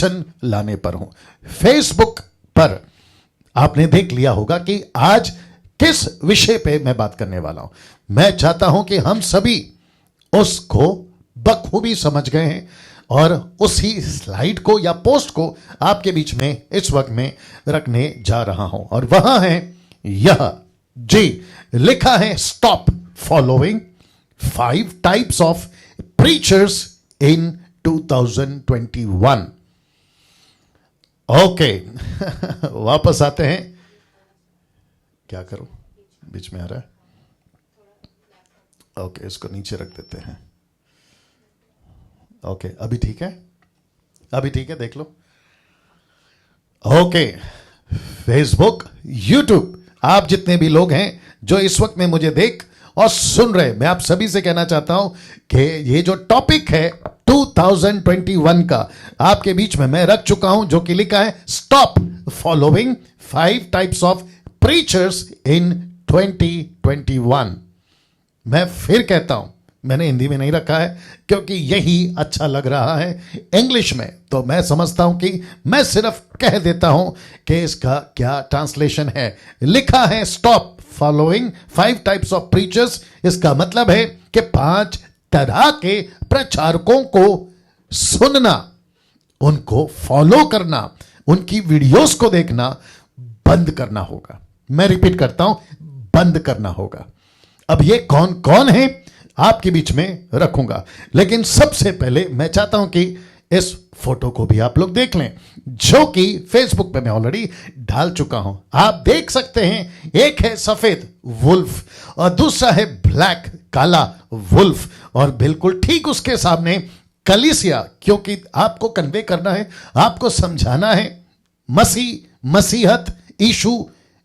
Question लाने पर हूं। फेसबुक पर आपने देख लिया होगा कि आज किस विषय पे मैं बात करने वाला हूं। मैं चाहता हूं कि हम सभी उसको बखूबी समझ गए हैं और उसी स्लाइड को या पोस्ट को आपके बीच में इस वक्त में रखने जा रहा हूं। और वहां है यह जी, लिखा है stop following 5 types of preachers in 2021। Okay वापस आते हैं। क्या करूं, बीच में आ रहा है। ओके इसको नीचे रख देते हैं। ओके अभी ठीक है, अभी ठीक है, देख लो। ओके फेसबुक, यूट्यूब, आप जितने भी लोग हैं जो इस वक्त में मुझे देख और सुन रहे, मैं आप सभी से कहना चाहता हूं कि ये जो टॉपिक है 2021 का आपके बीच में मैं रख चुका हूं, जो कि लिखा है stop following 5 types of preachers in 2021। मैं फिर कहता हूं, मैंने हिंदी में नहीं रखा है क्योंकि यही अच्छा लग रहा है इंग्लिश में, तो मैं समझता हूं कि मैं सिर्फ कह देता हूं कि इसका क्या ट्रांसलेशन है। लिखा है stop following 5 types of preachers. इसका मतलब है कि 5 तरह के प्रचारकों को सुनना, उनको फॉलो करना, उनकी वीडियोस को देखना बंद करना होगा। मैं रिपीट करता हूं, बंद करना होगा। अब ये कौन कौन है आपके बीच में रखूंगा, लेकिन सबसे पहले मैं चाहता हूं कि इस फोटो को भी आप लोग देख लें, जो कि फेसबुक पे मैं ऑलरेडी डाल चुका हूं। आप देख सकते हैं, एक है सफेद वुल्फ और दूसरा है ब्लैक काला वुल्फ, और बिल्कुल ठीक उसके सामने कलीसिया, क्योंकि आपको कन्वे करना है, आपको समझाना है मसीहत,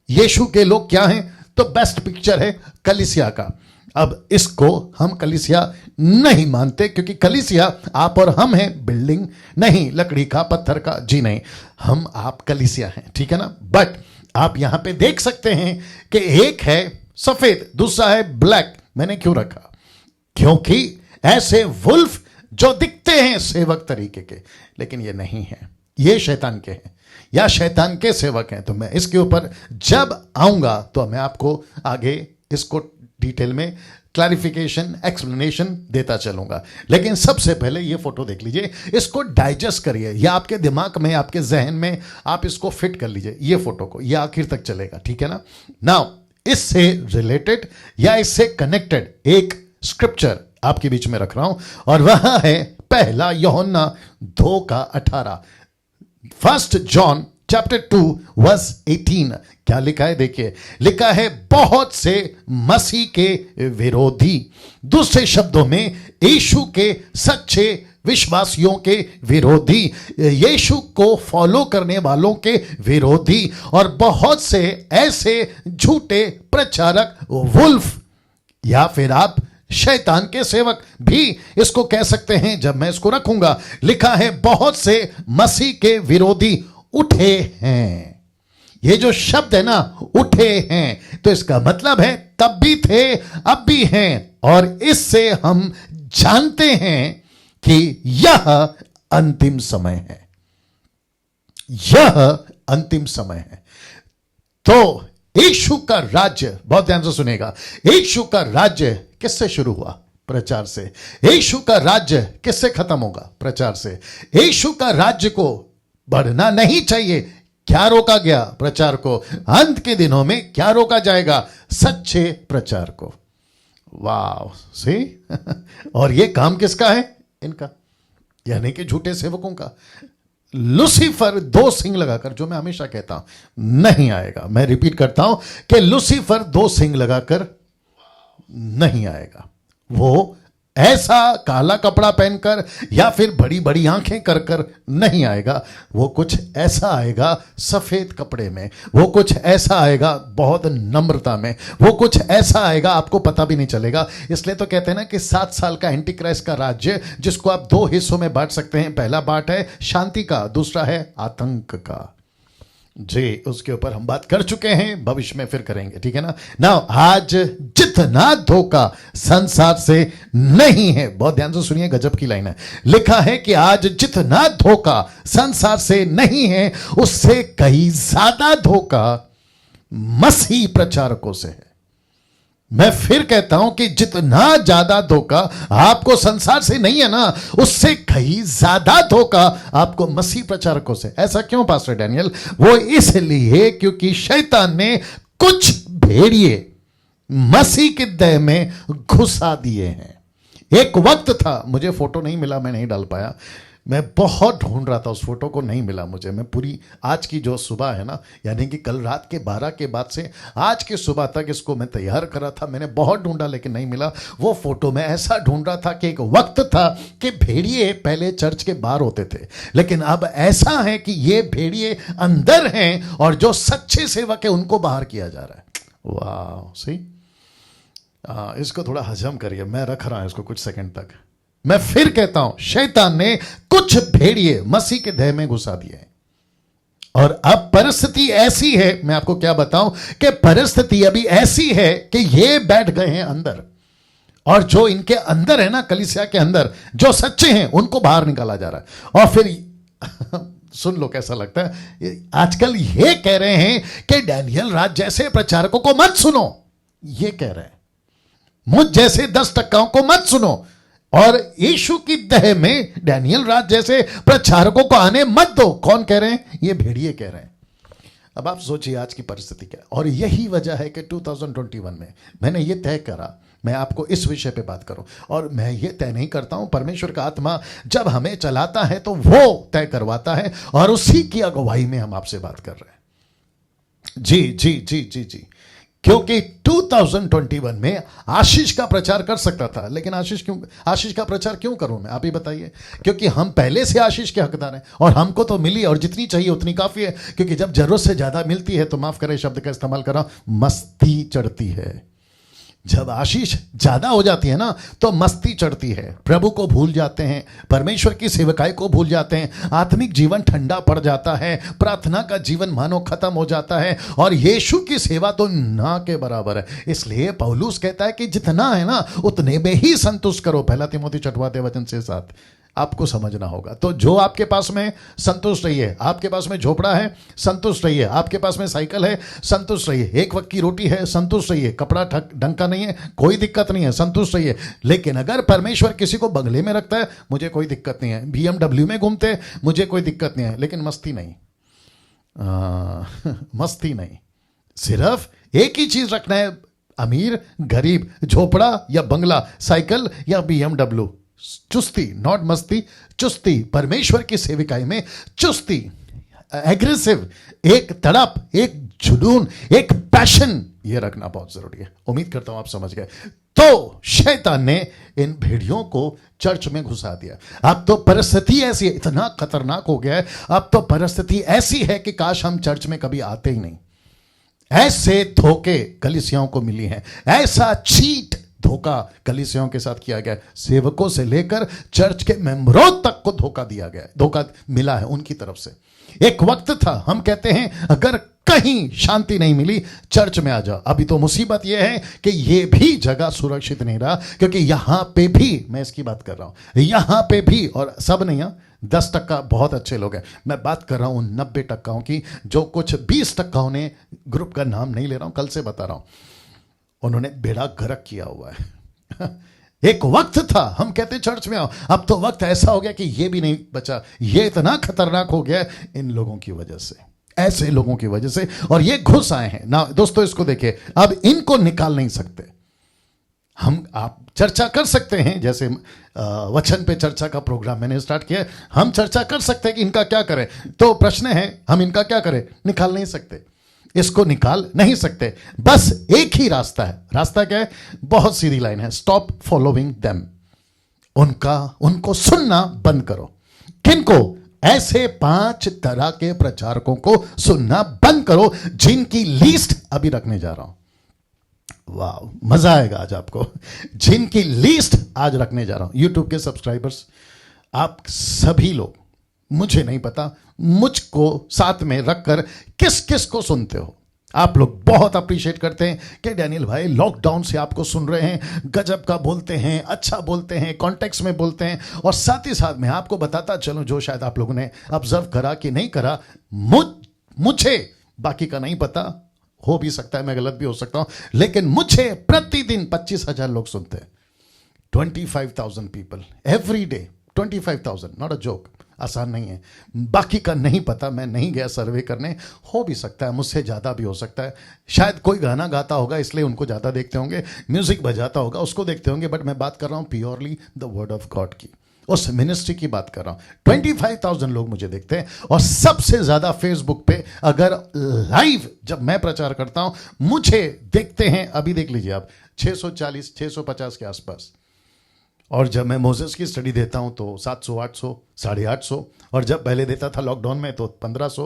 यीशु के लोग क्या हैं, तो बेस्ट पिक्चर है कलीसिया का। अब इसको हम कलीसिया नहीं मानते, क्योंकि कलीसिया आप और हम हैं, बिल्डिंग नहीं, लकड़ी का, पत्थर का, जी नहीं, हम आप कलीसिया हैं, ठीक है ना। बट आप यहां पे देख सकते हैं कि एक है सफेद, दूसरा है ब्लैक। मैंने क्यों रखा, क्योंकि ऐसे वुल्फ जो दिखते हैं सेवक तरीके के, लेकिन ये नहीं है, ये शैतान के हैं या शैतान के सेवक हैं। तो मैं इसके ऊपर जब आऊंगा तो मैं आपको आगे इसको डिटेल में क्लैरिफिकेशन, एक्सप्लेनेशन देता चलूंगा। लेकिन सबसे पहले ये फोटो देख लीजिए, इसको डाइजेस्ट करिए, या आपके दिमाग में, आपके जहन में आप इसको फिट कर लीजिए ये फोटो को, ये आखिर तक चलेगा, ठीक है ना। नाउ इससे रिलेटेड या इससे कनेक्टेड एक स्क्रिप्चर आपके बीच में रख रहा हूं, और वह है पहला यूहन्ना 2:18। 1 जॉन चैप्टर 2 वर्स 18। क्या लिखा है देखिए, लिखा है बहुत से मसीह के विरोधी, दूसरे शब्दों में यीशु के सच्चे विश्वासियों के विरोधी, यीशु को फॉलो करने वालों के विरोधी, और बहुत से ऐसे झूठे प्रचारक वुल्फ, या फिर आप शैतान के सेवक भी इसको कह सकते हैं जब मैं इसको रखूंगा। लिखा है बहुत से मसीह के विरोधी उठे हैं। ये जो शब्द है ना, उठे हैं, तो इसका मतलब है तब भी थे, अब भी हैं, और इससे हम जानते हैं कि यह अंतिम समय है, यह अंतिम समय है। तो यीशु का राज्य, बहुत ध्यान से सुनेगा, यीशु का राज्य किससे शुरू हुआ? प्रचार से। यीशु का राज्य किससे खत्म होगा? प्रचार से। यीशु का राज्य को बढ़ना नहीं चाहिए, क्या रोका गया? प्रचार को। अंत के दिनों में क्या रोका जाएगा? सच्चे प्रचार को। वाह सी और ये काम किसका है? इनका, यानी कि झूठे सेवकों का। लूसीफर 2 सिंग लगाकर, जो मैं हमेशा कहता हूं, नहीं आएगा। मैं रिपीट करता हूं कि लूसीफर 2 सिंग लगाकर नहीं आएगा। वो ऐसा काला कपड़ा पहनकर या फिर बड़ी बड़ी आंखें कर कर नहीं आएगा। वो कुछ ऐसा आएगा सफेद कपड़े में, वो कुछ ऐसा आएगा बहुत नम्रता में, वो कुछ ऐसा आएगा आपको पता भी नहीं चलेगा। इसलिए तो कहते हैं ना कि 7 साल का एंटी क्राइस्ट का राज्य, जिसको आप 2 हिस्सों में बांट सकते हैं। पहला पार्ट है शांति का, दूसरा है आतंक का। जी, उसके ऊपर हम बात कर चुके हैं, भविष्य में फिर करेंगे, ठीक है ना। नाउ आज जितना धोखा संसार से नहीं है, बहुत ध्यान से सुनिए, गजब की लाइन है। लिखा है कि आज जितना धोखा संसार से नहीं है, उससे कहीं ज्यादा धोखा मसीह प्रचारकों से है। मैं फिर कहता हूं कि जितना ज्यादा धोखा आपको संसार से नहीं है ना, उससे कहीं ज्यादा धोखा आपको मसीह प्रचारकों से। ऐसा क्यों पास्टर डैनियल? वो इसलिए क्योंकि शैतान ने कुछ भेड़िए मसीह के देह में घुसा दिए हैं। एक वक्त था, मुझे फोटो नहीं मिला, मैं नहीं डाल पाया, मैं बहुत ढूंढ रहा था उस फोटो को, नहीं मिला मुझे। मैं पूरी आज की जो सुबह है ना, यानी कि कल रात के 12 के बाद से आज की सुबह तक इसको मैं तैयार करा था, मैंने बहुत ढूंढा लेकिन नहीं मिला वो फोटो। मैं ऐसा ढूंढ रहा था कि एक वक्त था कि भेड़िए पहले चर्च के बाहर होते थे, लेकिन अब ऐसा है कि ये भेड़िए अंदर हैं और जो सच्चे सेवक है उनको बाहर किया जा रहा है। वाह, सही। इसको थोड़ा हजम करिए, मैं रख रहा हूं इसको कुछ सेकंड तक। मैं फिर कहता हूं, शैतान ने कुछ भेड़िए मसीह के देह में घुसा दिए हैं और अब परिस्थिति ऐसी है, मैं आपको क्या बताऊं कि परिस्थिति अभी ऐसी है कि ये बैठ गए हैं अंदर, और जो इनके अंदर है ना, कलीसिया के अंदर जो सच्चे हैं उनको बाहर निकाला जा रहा है। और फिर सुन लो कैसा लगता है, आजकल ये कह रहे हैं कि डैनियल राज जैसे प्रचारकों को मत सुनो, ये कह रहे हैं मुझ जैसे 10% को मत सुनो, और यीशु की देह में डैनियल राज जैसे प्रचारकों को आने मत दो। कौन कह रहे हैं? ये भेड़िए कह रहे हैं। अब आप सोचिए आज की परिस्थिति क्या है, और यही वजह है कि 2021 में मैंने ये तय करा मैं आपको इस विषय पे बात करूं। और मैं ये तय नहीं करता हूं, परमेश्वर का आत्मा जब हमें चलाता है तो वो तय करवाता है, और उसी की अगुवाई में हम आपसे बात कर रहे हैं। जी जी जी जी जी, क्योंकि 2021 में आशीष का प्रचार कर सकता था, लेकिन आशीष का प्रचार क्यों करूं मैं, आप ही बताइए। क्योंकि हम पहले से आशीष के हकदार हैं और हमको तो मिली, और जितनी चाहिए उतनी काफी है। क्योंकि जब जरूरत से ज्यादा मिलती है तो माफ करें शब्द का इस्तेमाल कर रहा हूं, मस्ती चढ़ती है। जब आशीष ज्यादा हो जाती है ना तो मस्ती चढ़ती है, प्रभु को भूल जाते हैं, परमेश्वर की सेवकाई को भूल जाते हैं, आत्मिक जीवन ठंडा पड़ जाता है, प्रार्थना का जीवन मानो खत्म हो जाता है, और यीशु की सेवा तो ना के बराबर है। इसलिए पौलुस कहता है कि जितना है ना उतने में ही संतुष्ट करो, पहला तिमोथी 6:7 आपको समझना होगा। तो जो आपके पास में संतुष्ट रहिए, आपके पास में झोपड़ा है संतुष्ट रहिए, आपके पास में साइकिल है संतुष्ट रहिए, एक वक्त की रोटी है संतुष्ट रहिए, कपड़ा ढंग का नहीं है कोई दिक्कत नहीं है संतुष्ट रहिए। लेकिन अगर परमेश्वर किसी को बंगले में रखता है मुझे कोई दिक्कत नहीं है, BMW में घूमते मुझे कोई दिक्कत नहीं है, लेकिन मस्ती नहीं, मस्ती नहीं। सिर्फ एक ही चीज रखना है, अमीर गरीब, झोपड़ा या बंगला, साइकिल या BMW। चुस्ती, नॉट मस्ती, चुस्ती, परमेश्वर की सेविकाई में चुस्ती, एग्रेसिव, एक तड़प, एक जुनून, एक पैशन, ये रखना बहुत जरूरी है। उम्मीद करता हूं आप समझ गए। तो शैतान ने इन भेड़ियों को चर्च में घुसा दिया। अब तो परिस्थिति ऐसी है, इतना खतरनाक हो गया है, अब तो परिस्थिति ऐसी है कि काश हम चर्च में कभी आते ही नहीं। ऐसे धोखे कलीसियाओं को मिली हैं, ऐसा चीट धोखा कलीसियाओं के साथ किया गया, सेवकों से लेकर चर्च के मेंबरों तक को धोखा दिया गया, धोखा मिला है उनकी तरफ से। एक वक्त था हम कहते हैं अगर कहीं शांति नहीं मिली चर्च में आ जाओ। अभी तो मुसीबत यह है कि यह भी जगह सुरक्षित नहीं रहा, क्योंकि यहां पे भी मैं इसकी बात कर रहा हूं, यहां पे भी, और सब नहीं, 10% बहुत अच्छे लोग हैं, मैं बात कर रहा हूं 90% की, जो कुछ 20% ने, ग्रुप का नाम नहीं ले रहा हूं, कल से बता रहा हूं, उन्होंने बेड़ा गर्क किया हुआ है। एक वक्त था हम कहते चर्च में आओ, अब तो वक्त ऐसा हो गया कि ये भी नहीं बचा। ये इतना खतरनाक हो गया इन लोगों की वजह से, ऐसे लोगों की वजह से, और ये घुस आए हैं ना। दोस्तों इसको देखिए, अब इनको निकाल नहीं सकते हम। आप चर्चा कर सकते हैं, जैसे वचन पे चर्चा का प्रोग्राम मैंने स्टार्ट किया, हम चर्चा कर सकते हैं कि इनका क्या करें। तो प्रश्न है हम इनका क्या करें? निकाल नहीं सकते, इसको निकाल नहीं सकते। बस एक ही रास्ता है। रास्ता क्या है? बहुत सीधी लाइन है, स्टॉप फॉलोइंग देम। उनको सुनना बंद करो। किनको? ऐसे 5 तरह के प्रचारकों को सुनना बंद करो, जिनकी लिस्ट अभी रखने जा रहा हूं। वाह, मजा आएगा आज आपको। जिनकी लिस्ट आज रखने जा रहा हूं, यूट्यूब के सब्सक्राइबर्स, आप सभी लोग मुझे नहीं पता मुझको साथ में रखकर किस किस को सुनते हो। आप लोग बहुत अप्रिशिएट करते हैं कि डैनियल भाई लॉकडाउन से आपको सुन रहे हैं, गजब का बोलते हैं, अच्छा बोलते हैं, कॉन्टेक्स्ट में बोलते हैं। और साथ ही साथ मैं आपको बताता चलूं जो शायद आप लोगों ने ऑब्जर्व करा कि नहीं करा, मुझे बाकी का नहीं पता, हो भी सकता है मैं गलत भी हो सकता हूं, लेकिन मुझे प्रतिदिन 25,000 लोग सुनते हैं। 25,000 people every day, 25,000, not a joke. आसान नहीं है, बाकी का नहीं पता, मैं नहीं गया सर्वे करने, हो भी सकता है मुझसे ज़्यादा भी हो सकता है। शायद कोई गाना गाता होगा इसलिए उनको ज़्यादा देखते होंगे, म्यूजिक बजाता होगा उसको देखते होंगे, बट मैं बात कर रहा हूँ purely the word of God की, उस मिनिस्ट्री की बात कर रहा हूँ। 25,000 लोग मुझे देखते हैं और सबसे ज़्यादा फेसबुक पे अगर लाइव जब मैं प्रचार करता हूँ मुझे देखते हैं, अभी देख लीजिए आप, 640 650 के आसपास। और जब मैं मोसेस की स्टडी देता हूं तो 700 800 850, और जब पहले देता था लॉकडाउन में तो 1500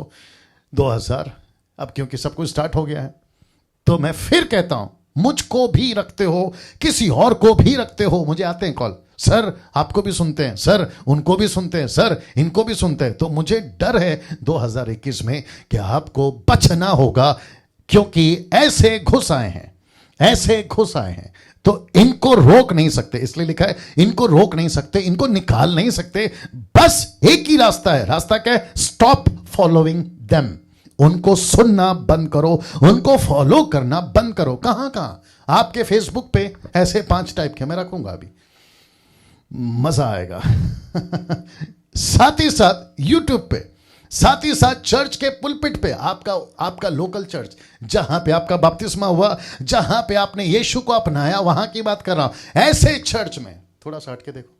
2000। अब क्योंकि सब कुछ स्टार्ट हो गया है तो मैं फिर कहता हूं, मुझको भी रखते हो, किसी और को भी रखते हो। मुझे आते हैं कॉल, सर आपको भी सुनते हैं, सर उनको भी सुनते हैं, सर इनको भी सुनते हैं। तो मुझे डर है 2021 में कि आपको बचना होगा, क्योंकि ऐसे घुस आए हैं, ऐसे घुस आए हैं तो इनको रोक नहीं सकते। इसलिए लिखा है इनको रोक नहीं सकते, इनको निकाल नहीं सकते। बस एक ही रास्ता है। रास्ता क्या है? Stop following them. उनको सुनना बंद करो, उनको फॉलो करना बंद करो। कहां कहां आपके फेसबुक पे ऐसे 5 टाइप के मैं रखूंगा, अभी मजा आएगा। साथ ही साथ यूट्यूब पे, साथ ही साथ चर्च के पुलपिट पे, आपका लोकल चर्च जहां पे आपका बपतिस्मा हुआ, जहां पे आपने यीशु को अपनाया, वहां की बात कर रहा हूं। ऐसे चर्च में, थोड़ा सा हट के देखो,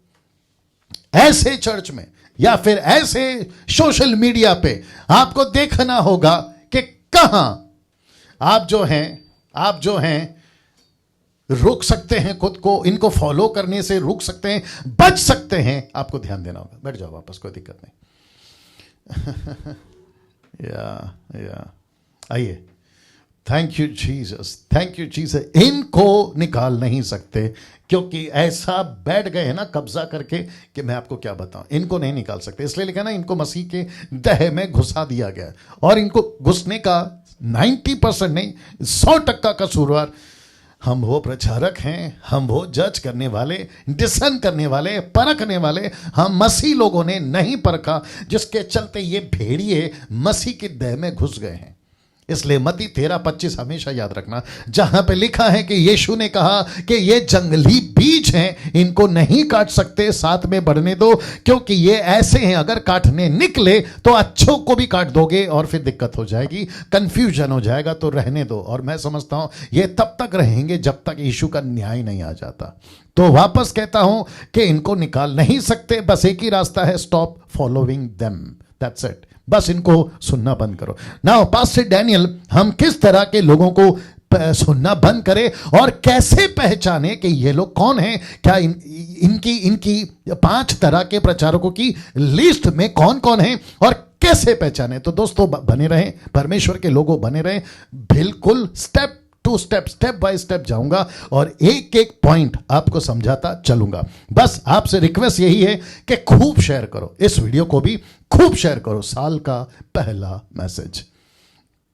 ऐसे चर्च में या फिर ऐसे सोशल मीडिया पे आपको देखना होगा कि कहां आप जो हैं रोक सकते हैं खुद को, इनको फॉलो करने से रोक सकते हैं, बच सकते हैं। आपको ध्यान देना होगा। बैठ जाओ वापस, कोई दिक्कत नहीं। या आइए। Thank you Jesus, thank you Jesus. इनको निकाल नहीं सकते, क्योंकि ऐसा बैठ गए हैं ना कब्जा करके कि मैं आपको क्या बताऊं। इनको नहीं निकाल सकते, इसलिए लिखा ना इनको मसीह के दह में घुसा दिया गया। और इनको घुसने का 90% नहीं 100% कसूरवार हम वो प्रचारक हैं, हम वो जज करने वाले, डिसन करने वाले, परखने वाले हम मसीह लोगों ने नहीं परखा, जिसके चलते ये भेड़िए मसीह के देह में घुस गए हैं। इसलिए मत्ती 13:25 हमेशा याद रखना, जहां पे लिखा है कि यीशु ने कहा कि ये जंगली बीज हैं, इनको नहीं काट सकते, साथ में बढ़ने दो, क्योंकि ये ऐसे हैं, अगर काटने निकले तो अच्छों को भी काट दोगे और फिर दिक्कत हो जाएगी, कंफ्यूजन हो जाएगा, तो रहने दो। और मैं समझता हूं ये तब तक रहेंगे जब तक यीशु का न्याय नहीं आ जाता। तो वापस कहता हूं कि इनको निकाल नहीं सकते, बस एक ही रास्ता है, stop following them, that's it. बस इनको सुनना बंद करो। नाउ पास्टर डैनियल, हम किस तरह के लोगों को सुनना बंद करें और कैसे पहचाने कि ये लोग कौन हैं? क्या इनकी 5 तरह के प्रचारकों की लिस्ट में कौन कौन है और कैसे पहचाने? तो दोस्तों बने रहें, परमेश्वर के लोगों बने रहें, बिल्कुल स्टेप बाय स्टेप जाऊंगा और एक एक पॉइंट आपको समझाता चलूंगा। बस आपसे रिक्वेस्ट यही है कि खूब शेयर करो, इस वीडियो को भी खूब शेयर करो। साल का पहला मैसेज,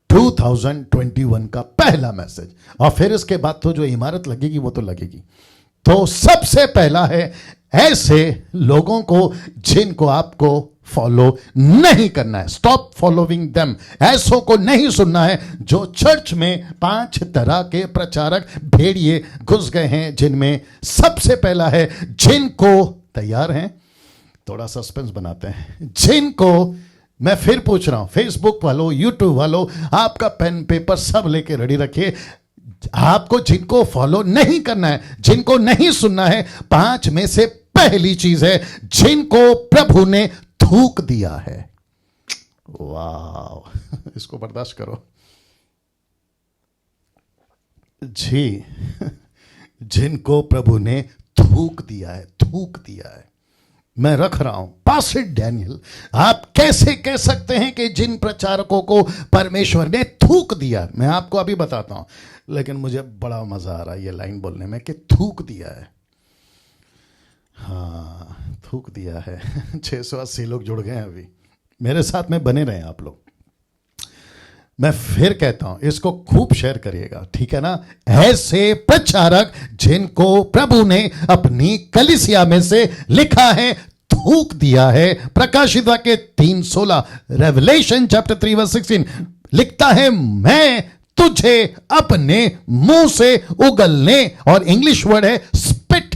2021 का पहला मैसेज, और फिर इसके बाद तो जो इमारत लगेगी वो तो लगेगी। तो सबसे पहला है ऐसे लोगों को जिनको आपको फॉलो नहीं करना है। Stop following them. ऐसों को नहीं सुनना है जो चर्च में 5 तरह के प्रचारक भेड़िए घुस गए हैं, जिनमें सबसे पहला है जिनको, तैयार हैं, थोड़ा सस्पेंस बनाते हैं, जिनको मैं फिर पूछ रहा हूं, फेसबुक वालों, यूट्यूब वालों, आपका पेन पेपर सब लेके रेडी रखिए। आपको जिनको फॉलो नहीं करना है, जिनको नहीं सुनना है, 5 में से पहली चीज है जिनको प्रभु ने थूक दिया है। वाह, इसको बर्दाश्त करो जी। जिनको प्रभु ने थूक दिया है, मैं रख रहा हूं। पास्टर डैनियल, आप कैसे कह सकते हैं कि जिन प्रचारकों को परमेश्वर ने थूक दिया? मैं आपको अभी बताता हूं, लेकिन मुझे बड़ा मजा आ रहा है ये लाइन बोलने में कि थूक दिया है। हाँ, थूक दिया है। 680 लोग जुड़ गए हैं अभी। मेरे साथ में बने रहे आप लोग। मैं फिर कहता हूं, इसको खूब शेयर करिएगा, ठीक है ना। ऐसे प्रचारक जिनको प्रभु ने अपनी कलीसिया में से लिखा है, थूक दिया है। प्रकाशित वाक्य 3:16, रेवलेशन चैप्टर 3 वर्स 16 लिखता है, मैं तुझे अपने मुंह से उगलने, और इंग्लिश वर्ड है स्पिट,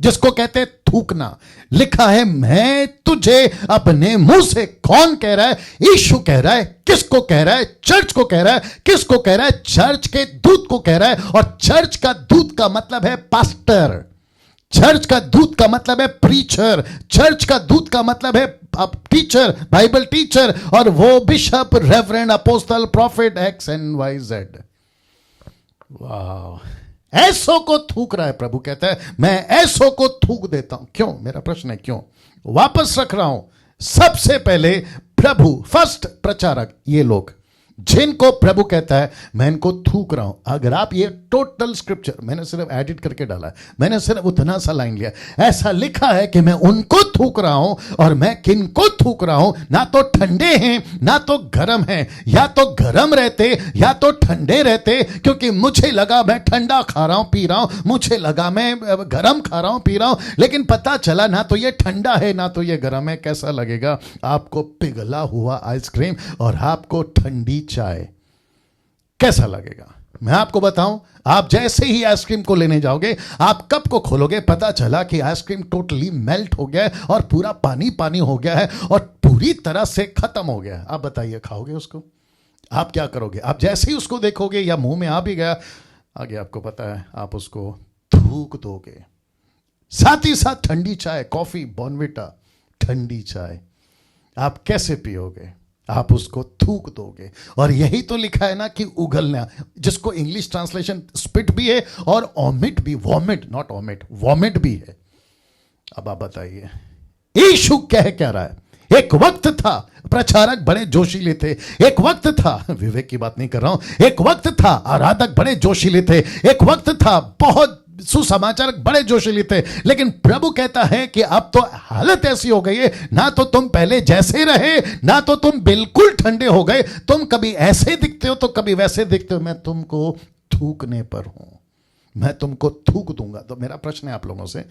जिसको कहते हैं थूकना। लिखा है, मैं तुझे अपने मुंह से। कौन कह रहा है? यीशु कह रहा है। किसको कह रहा है? चर्च को कह रहा है। किसको कह रहा है? चर्च के दूत को कह रहा है। और चर्च का दूत का मतलब है पास्टर। चर्च का दूत का मतलब है प्रीचर। चर्च का दूत का मतलब है टीचर, बाइबल टीचर, और वो bishop, reverend, apostle, prophet, X and Y Z. वाह, ऐसों को थूक रहा है। प्रभु कहता है, मैं ऐसों को थूक देता हूं। क्यों? मेरा प्रश्न है क्यों। वापस रख रहा हूं। सबसे पहले प्रभु, फर्स्ट प्रचारक, ये लोग जिनको प्रभु कहता है मैं इनको थूक रहा हूं। अगर आप ये टोटल स्क्रिप्चर, मैंने सिर्फ एडिट करके डाला है, मैंने सिर्फ उतना सा लाइन लिया, ऐसा लिखा है कि मैं उनको थूक रहा हूं। और मैं किनको थूक रहा हूं? ना तो ठंडे हैं ना तो गर्म हैं। या तो गर्म रहते या तो ठंडे रहते, क्योंकि मुझे लगा मैं ठंडा खा रहा हूं पी रहा हूं, मुझे लगा मैं गर्म खा रहा हूं पी रहा हूं, लेकिन पता चला ना तो ये ठंडा है ना तो ये गर्म है। कैसा लगेगा आपको? पिघला हुआ आइसक्रीम और आपको ठंडी चाय, कैसा लगेगा? मैं आपको बताऊं, आप जैसे ही आइसक्रीम को लेने जाओगे, आप कप को खोलोगे, पता चला कि आइसक्रीम टोटली मेल्ट हो गया है और पूरा पानी पानी हो गया है और पूरी तरह से खत्म हो गया है। आप बताइए, खाओगे उसको? आप क्या करोगे? आप जैसे ही उसको देखोगे या मुंह में आ भी गया, आगे आपको पता है, आप उसको थूक दोगे। साथ ही साथ ठंडी चाय, कॉफी, बॉर्नविटा, ठंडी चाय, आप कैसे पियोगे? आप उसको थूक दोगे। और यही तो लिखा है ना कि उगलना, जिसको इंग्लिश ट्रांसलेशन स्पिट भी है और ओमिट भी, वॉमिट, नॉट ओमिट, वॉमिट भी है। अब आप बताइए, यीशु क्या रहा है? एक वक्त था प्रचारक बड़े जोशीले थे, एक वक्त था, विवेक की बात नहीं कर रहा हूं, एक वक्त था आराधक बड़े जोशीले थे, एक वक्त था बहुत सुसमाचार बड़े जोशीले थे, लेकिन प्रभु कहता है कि अब तो हालत ऐसी हो गई है, ना तो तुम पहले जैसे रहे ना तो तुम बिल्कुल ठंडे हो गए। तुम कभी ऐसे दिखते हो तो कभी वैसे दिखते हो। मैं तुमको थूकने पर हूं, मैं तुमको थूक दूंगा। तो मेरा प्रश्न है आप लोगों से,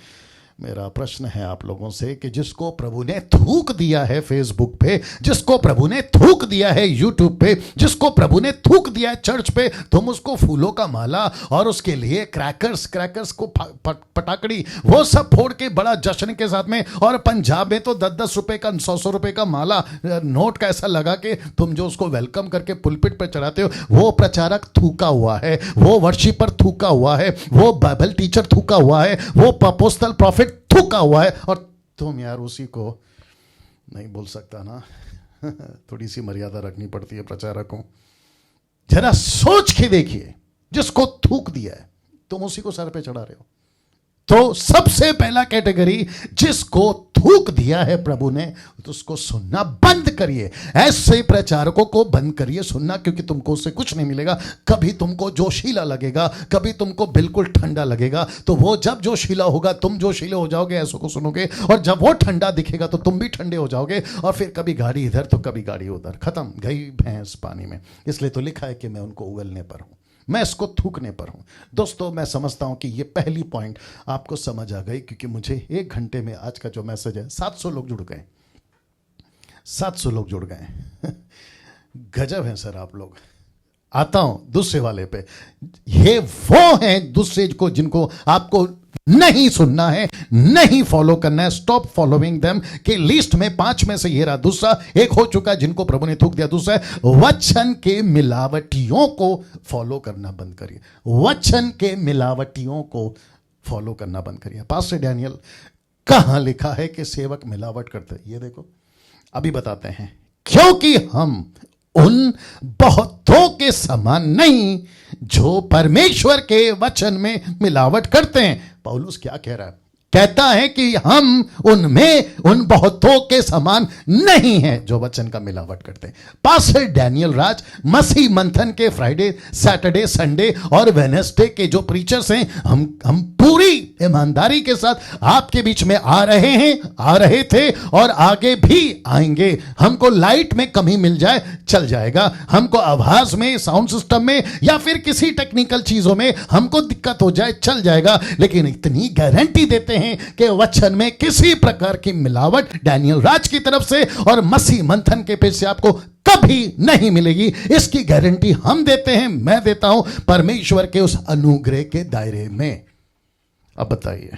मेरा प्रश्न है आप लोगों से कि जिसको प्रभु ने थूक दिया है फेसबुक पे, जिसको प्रभु ने थूक दिया है यूट्यूब पे, जिसको प्रभु ने थूक दिया है चर्च पे, तुम उसको फूलों का माला और उसके लिए क्रैकर्स को पटाखड़ी वो सब फोड़ के बड़ा जश्न के साथ में, और पंजाब में तो 10-10 रुपए का 100-100 रुपए का माला नोट का ऐसा लगा के तुम जो उसको वेलकम करके पुलपिट पर चढ़ाते हो, वो प्रचारक थूका हुआ है, वो वर्शिपर थूका हुआ है, वो बाइबल टीचर थूका हुआ है, वो अपोस्टल प्रॉफिट थूका हुआ है। और तुम यार उसी को नहीं बोल सकता ना। थोड़ी सी मर्यादा रखनी पड़ती है प्रचारक को। जरा सोच के देखिए, जिसको थूक दिया है तुम उसी को सर पे चढ़ा रहे हो। तो सबसे पहला कैटेगरी, जिसको थूक दिया है प्रभु ने, तो उसको सुनना बंद करिए। ऐसे प्रचारकों को बंद करिए सुनना, क्योंकि तुमको उससे कुछ नहीं मिलेगा। कभी तुमको जोशीला लगेगा, कभी तुमको बिल्कुल ठंडा लगेगा। तो वो जब जोशीला होगा तुम जोशीले हो जाओगे, ऐसों को सुनोगे, और जब वो ठंडा दिखेगा तो तुम भी ठंडे हो जाओगे। और फिर कभी गाड़ी इधर तो कभी गाड़ी उधर, खत्म, गई भैंस पानी में। इसलिए तो लिखा है कि मैं उनको उगलने पर हूं, मैं इसको थूकने पर हूं। दोस्तों, मैं समझता हूं कि ये पहली पॉइंट आपको समझ आ गई, क्योंकि मुझे 1 घंटे में आज का जो मैसेज है, 700 लोग जुड़ गए, 700 लोग जुड़ गए। गजब है सर आप लोग। आता हूं दूसरे वाले पे। ये वो हैं दूसरे को जिनको आपको नहीं सुनना है, नहीं फॉलो करना है। Stop following them. के लिस्ट में 5 में से ये रहा दूसरा, एक हो चुका जिनको प्रभु ने थूक दिया। दूसरा है वचन के मिलावटियों को फॉलो करना बंद करिए। वचन के मिलावटियों को फॉलो करना बंद करिए। पास्टर डैनियल, कहां लिखा है कि सेवक मिलावट करते? ये देखो, अभी बताते हैं। क्योंकि हम उन बहुतों के समान नहीं जो परमेश्वर के वचन में मिलावट करते हैं। पौलुस क्या कह रहा है? कहता है कि हम उनमें उन बहुतों के समान नहीं हैं जो वचन का मिलावट करते हैं। पास्टर डैनियल राज मसीह मंथन के फ्राइडे, सैटरडे, संडे और वेडनेसडे के जो प्रीचर्स हैं, हम पूरी ईमानदारी के साथ आपके बीच में आ रहे हैं, आ रहे थे और आगे भी आएंगे। हमको लाइट में कमी मिल जाए चल जाएगा, हमको आवाज में, साउंड सिस्टम में या फिर किसी टेक्निकल चीजों में हमको दिक्कत हो जाए चल जाएगा, लेकिन इतनी गारंटी देते हैं कि वचन में किसी प्रकार की मिलावट डैनियल राज की तरफ से और मसीह मंथन के पेश से आपको कभी नहीं मिलेगी। इसकी गारंटी हम देते हैं, मैं देता हूं परमेश्वर के उस अनुग्रह के दायरे में। अब बताइए,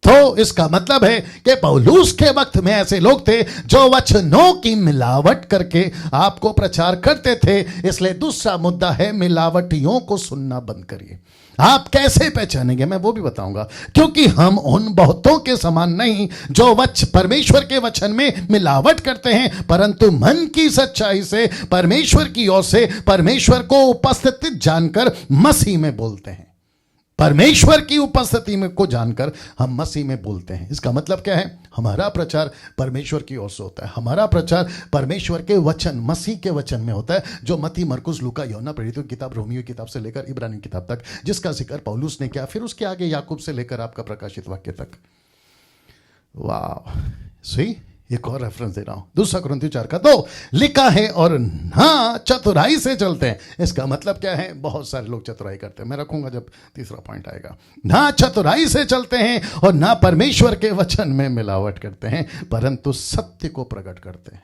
तो इसका मतलब है कि पौलुस के वक्त में ऐसे लोग थे जो वचनों की मिलावट करके आपको प्रचार करते थे। इसलिए दूसरा मुद्दा है, मिलावटियों को सुनना बंद करिए। आप कैसे पहचानेंगे मैं वो भी बताऊंगा, क्योंकि हम उन बहुतों के समान नहीं जो परमेश्वर के वचन में मिलावट करते हैं, परंतु मन की सच्चाई से परमेश्वर की ओर से परमेश्वर को उपस्थित जानकर मसीह में बोलते हैं। परमेश्वर की उपस्थिति में को जानकर हम मसीह में बोलते हैं। इसका मतलब क्या है? हमारा प्रचार परमेश्वर की ओर से होता है, हमारा प्रचार परमेश्वर के वचन, मसीह के वचन में होता है, जो मत्ती, मरकुस, लूका, यूहन्ना, प्रेरितों की किताब, रोमियो की किताब से लेकर इब्रानी की किताब तक, जिसका जिक्र पौलुस ने किया, फिर उसके आगे याकूब से लेकर आपका प्रकाशित वाक्य तक। वाह, सही। एक और रेफरेंस दे रहा हूं, 2 कुरिन्थियों 4:2 लिखा है, और ना चतुराई से चलते हैं। इसका मतलब क्या है? बहुत सारे लोग चतुराई करते हैं, मैं रखूंगा जब तीसरा पॉइंट आएगा। ना चतुराई से चलते हैं और ना परमेश्वर के वचन में मिलावट करते हैं, परंतु सत्य को प्रकट करते हैं।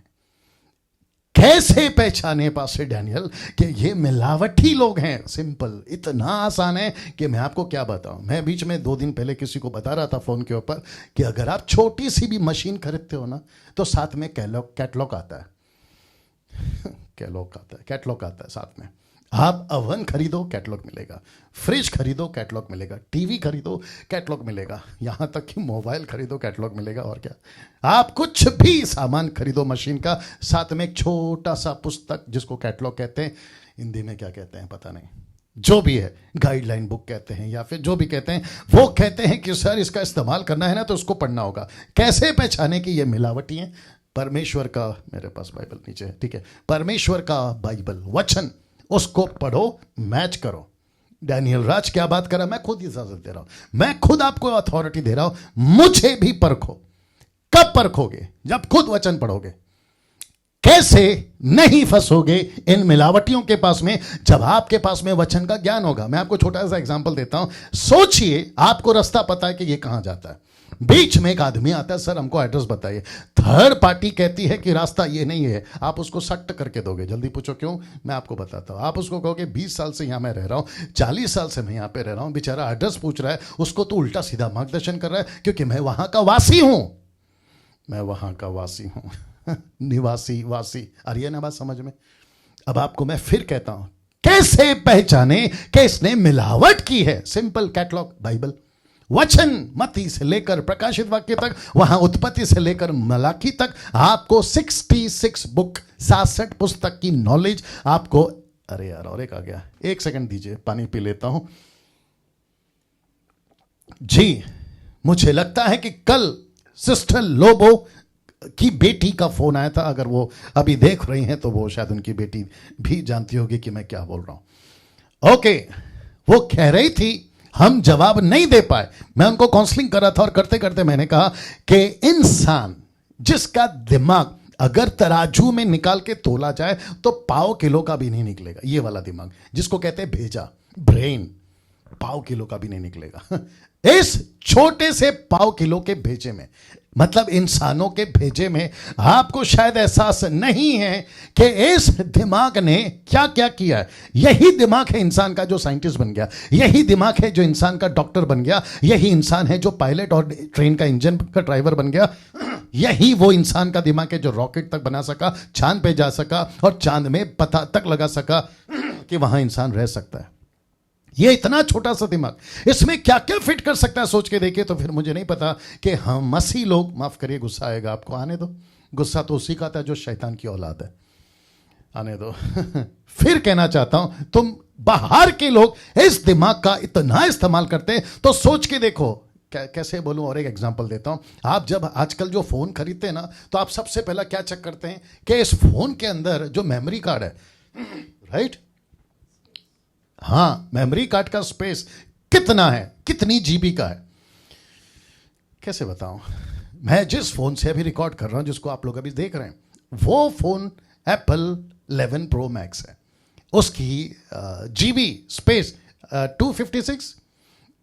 कैसे पहचाने पास्टर डैनियल कि ये मिलावटी लोग हैं? सिंपल, इतना आसान है कि मैं आपको क्या बताऊं। मैं बीच में 2 दिन पहले किसी को बता रहा था फोन के ऊपर कि अगर आप छोटी सी भी मशीन खरीदते हो ना, तो साथ में कैटलॉग आता है। कैटलॉग आता है साथ में। आप अवन खरीदो, कैटलॉग मिलेगा। फ्रिज खरीदो, कैटलॉग मिलेगा। टीवी खरीदो, कैटलॉग मिलेगा। यहां तक कि मोबाइल खरीदो, कैटलॉग मिलेगा। और क्या, आप कुछ भी सामान खरीदो मशीन का, साथ में एक छोटा सा पुस्तक, जिसको कैटलॉग कहते हैं, हिंदी में क्या कहते हैं पता नहीं, जो भी है, गाइडलाइन बुक कहते हैं या फिर जो भी कहते हैं, वो कहते हैं कि सर इसका इस्तेमाल करना है ना तो उसको पढ़ना होगा। कैसे पहचाने कि ये मिलावटी है? परमेश्वर का, मेरे पास बाइबल नीचे है, ठीक है, परमेश्वर का बाइबल वचन, उसको पढ़ो, मैच करो। डैनियल राज क्या बात कर रहा है, मैं खुद इजाजत दे रहा हूं, मैं खुद आपको अथॉरिटी दे रहा हूं, मुझे भी परखो। कब परखोगे? जब खुद वचन पढ़ोगे। कैसे नहीं फंसोगे इन मिलावटियों के पास में? जब आपके पास में वचन का ज्ञान होगा। मैं आपको छोटा सा एग्जांपल देता हूं। सोचिए, आपको रास्ता पता है कि ये कहां जाता है, बीच में एक आदमी आता है, सर हमको एड्रेस बताइए। थर्ड पार्टी कहती है कि रास्ता ये नहीं है, आप उसको सट्ट करके दोगे। जल्दी पूछो क्यों? मैं आपको बताता हूं। आप उसको कहोगे 20 साल से यहां मैं रह रहा हूं, 40 साल से मैं यहां पे रह रहा हूं, बेचारा एड्रेस पूछ रहा है, उसको तो उल्टा सीधा मार्गदर्शन कर रहा है, क्योंकि मैं वहां का वासी हूं, मैं वहां का वासी हूं। निवासी, वासी, आ रही है ना बात समझ में? अब आपको मैं फिर कहता हूं, कैसे पहचाने कि इसने मिलावट की है? सिंपल, कैटलॉग, बाइबल, वचन, मत्ती से लेकर प्रकाशित वाक्य तक, वहां उत्पत्ति से लेकर मलाकी तक, आपको 66 बुक, 66 पुस्तक की नॉलेज आपको। अरे यार, और एक आ गया, 1 सेकंड दीजिए, पानी पी लेता हूं। जी, मुझे लगता है कि कल सिस्टर लोबो की बेटी का फोन आया था। अगर वो अभी देख रही हैं तो वो शायद उनकी बेटी भी जानती होगी कि मैं क्या बोल रहा हूं। ओके, वो कह रही थी, हम जवाब नहीं दे पाए। मैं उनको काउंसलिंग कर रहा था और करते करते मैंने कहा कि इंसान जिसका दिमाग अगर तराजू में निकाल के तोला जाए तो पाव किलो का भी नहीं निकलेगा, ये वाला दिमाग जिसको कहते हैं भेजा, ब्रेन, पाव किलो का भी नहीं निकलेगा। इस छोटे से पाव किलो के भेजे में, मतलब इंसानों के भेजे में, आपको शायद एहसास नहीं है कि इस दिमाग ने क्या क्या किया है। यही दिमाग है इंसान का जो साइंटिस्ट बन गया, यही दिमाग है जो इंसान का डॉक्टर बन गया, यही इंसान है जो पायलट और ट्रेन का इंजन का ड्राइवर बन गया, यही वो इंसान का दिमाग है जो रॉकेट तक बना सका, चांद पे जा सका और चांद में पता तक लगा सका कि वहां इंसान रह सकता है। ये इतना छोटा सा दिमाग, इसमें क्या क्या फिट कर सकता है, सोच के देखिए। तो फिर मुझे नहीं पता कि हम मसीह लोग, माफ करिए गुस्सा आएगा आपको, आने दो, गुस्सा तो उसी का आता है जो शैतान की औलाद है, आने दो। फिर कहना चाहता हूं, तुम बाहर के लोग इस दिमाग का इतना इस्तेमाल करते हैं, तो सोच के देखो कैसे बोलूं, और एक एग्जांपल देता हूं। आप जब आजकल जो फोन खरीदते हैं ना, तो आप सबसे पहला क्या चेक करते हैं कि इस फोन के अंदर जो मेमोरी कार्ड है, राइट, हाँ, मेमोरी कार्ड का स्पेस कितना है, कितनी जीबी का है। कैसे बताऊं, मैं जिस फोन से अभी रिकॉर्ड कर रहा हूं, जिसको आप लोग अभी देख रहे हैं, वो फोन एप्पल 11 प्रो मैक्स है। उसकी जीबी स्पेस 256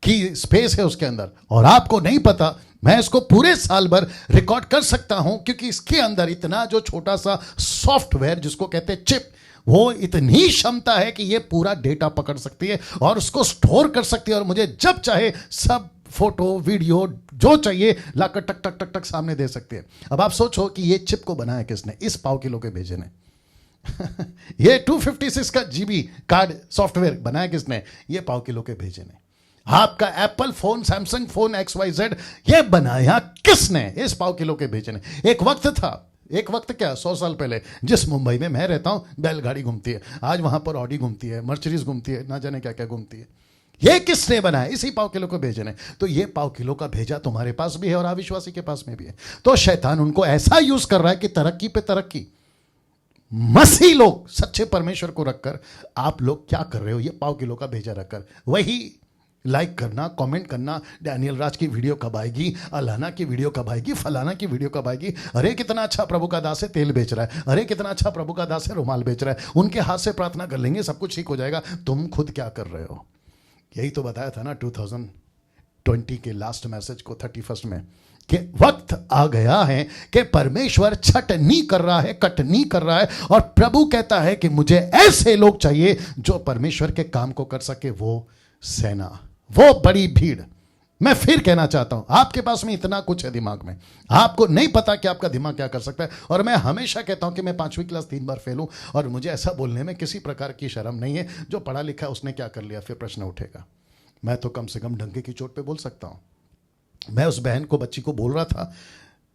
की स्पेस है उसके अंदर, और आपको नहीं पता, मैं इसको पूरे साल भर रिकॉर्ड कर सकता हूं, क्योंकि इसके अंदर इतना जो छोटा सा सॉफ्टवेयर जिसको कहते हैं चिप, वो इतनी क्षमता है कि ये पूरा डेटा पकड़ सकती है और उसको स्टोर कर सकती है, और मुझे जब चाहे सब फोटो वीडियो जो चाहिए लाकर टक टक टक टक सामने दे सकती है। अब आप सोचो कि ये चिप को बनाया किसने, इस पाव किलो के भेजे ने। ये 256 का जीबी कार्ड सॉफ्टवेयर बनाया किसने, ये पाव किलो के भेजे ने। आपका Apple phone, Samsung phone XYZ, ये बनाया किसने, इस पाव किलो के भेजे ने। एक वक्त था, एक वक्त क्या 100 साल पहले, जिस मुंबई में मैं रहता हूं बैलगाड़ी घूमती है, आज वहां पर ऑडी घूमती है, मर्सिडीज घूमती है, ना जाने क्या क्या घूमती है। ये किसने बनाया, इसी पाव किलो को भेजे ने। तो ये पाव किलो का भेजा तुम्हारे पास भी है और अविश्वासी के पास में भी है। तो शैतान उनको ऐसा यूज कर रहा है कि तरक्की पे तरक्की। मसीह लोग सच्चे परमेश्वर को रखकर आप लोग क्या कर रहे हो, ये पाव किलो का भेजा रखकर वही लाइक करना, कमेंट करना, डैनियल राज की वीडियो कब आएगी, अलाना की वीडियो कब आएगी, फलाना की वीडियो कब आएगी, अरे कितना अच्छा प्रभु का दास है तेल बेच रहा है, अरे कितना अच्छा प्रभु का दास है रुमाल बेच रहा है, उनके हाथ से प्रार्थना कर लेंगे सब कुछ ठीक हो जाएगा। तुम खुद क्या कर रहे हो? यही तो बताया था ना 2020 के लास्ट मैसेज को 31 में, कि वक्त आ गया है कि परमेश्वर छटनी कर रहा है, कटनी कर रहा है, और प्रभु कहता है कि मुझे ऐसे लोग चाहिए जो परमेश्वर के काम को कर सके, वो सेना, वो बड़ी भीड़। मैं फिर कहना चाहता हूं, आपके पास में इतना कुछ है दिमाग में, आपको नहीं पता कि आपका दिमाग क्या कर सकता है। और मैं हमेशा कहता हूं कि मैं 5वीं क्लास 3 बार फेल हूं, और मुझे ऐसा बोलने में किसी प्रकार की शर्म नहीं है। जो पढ़ा लिखा है उसने क्या कर लिया, फिर प्रश्न उठेगा। मैं तो कम से कम डंके की चोट पे बोल सकता हूं। मैं उस बहन को, बच्ची को बोल रहा था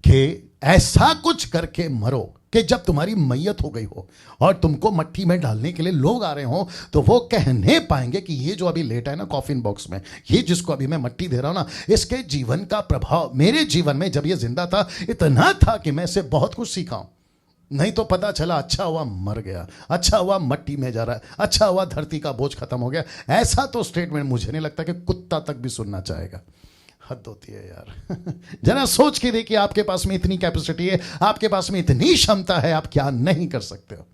कि ऐसा कुछ करके मरो कि जब तुम्हारी मैयत हो गई हो और तुमको मट्टी में डालने के लिए लोग आ रहे हो, तो वो कहने पाएंगे कि ये जो अभी लेटा है ना कॉफिन बॉक्स में, ये जिसको अभी मैं मट्टी दे रहा हूं ना, इसके जीवन का प्रभाव मेरे जीवन में जब ये जिंदा था इतना था कि मैं इससे बहुत कुछ सीखा हूं। नहीं तो पता चला अच्छा हुआ मर गया, अच्छा हुआ मट्टी में जा रहा है, अच्छा हुआ धरती का बोझ खत्म हो गया। ऐसा तो स्टेटमेंट मुझे नहीं लगता कि कुत्ता तक भी सुनना चाहेगा। हद होती है यार। जरा सोच के देखिए, आपके पास में इतनी कैपेसिटी है, आपके पास में इतनी क्षमता है, आप क्या नहीं कर सकते हो।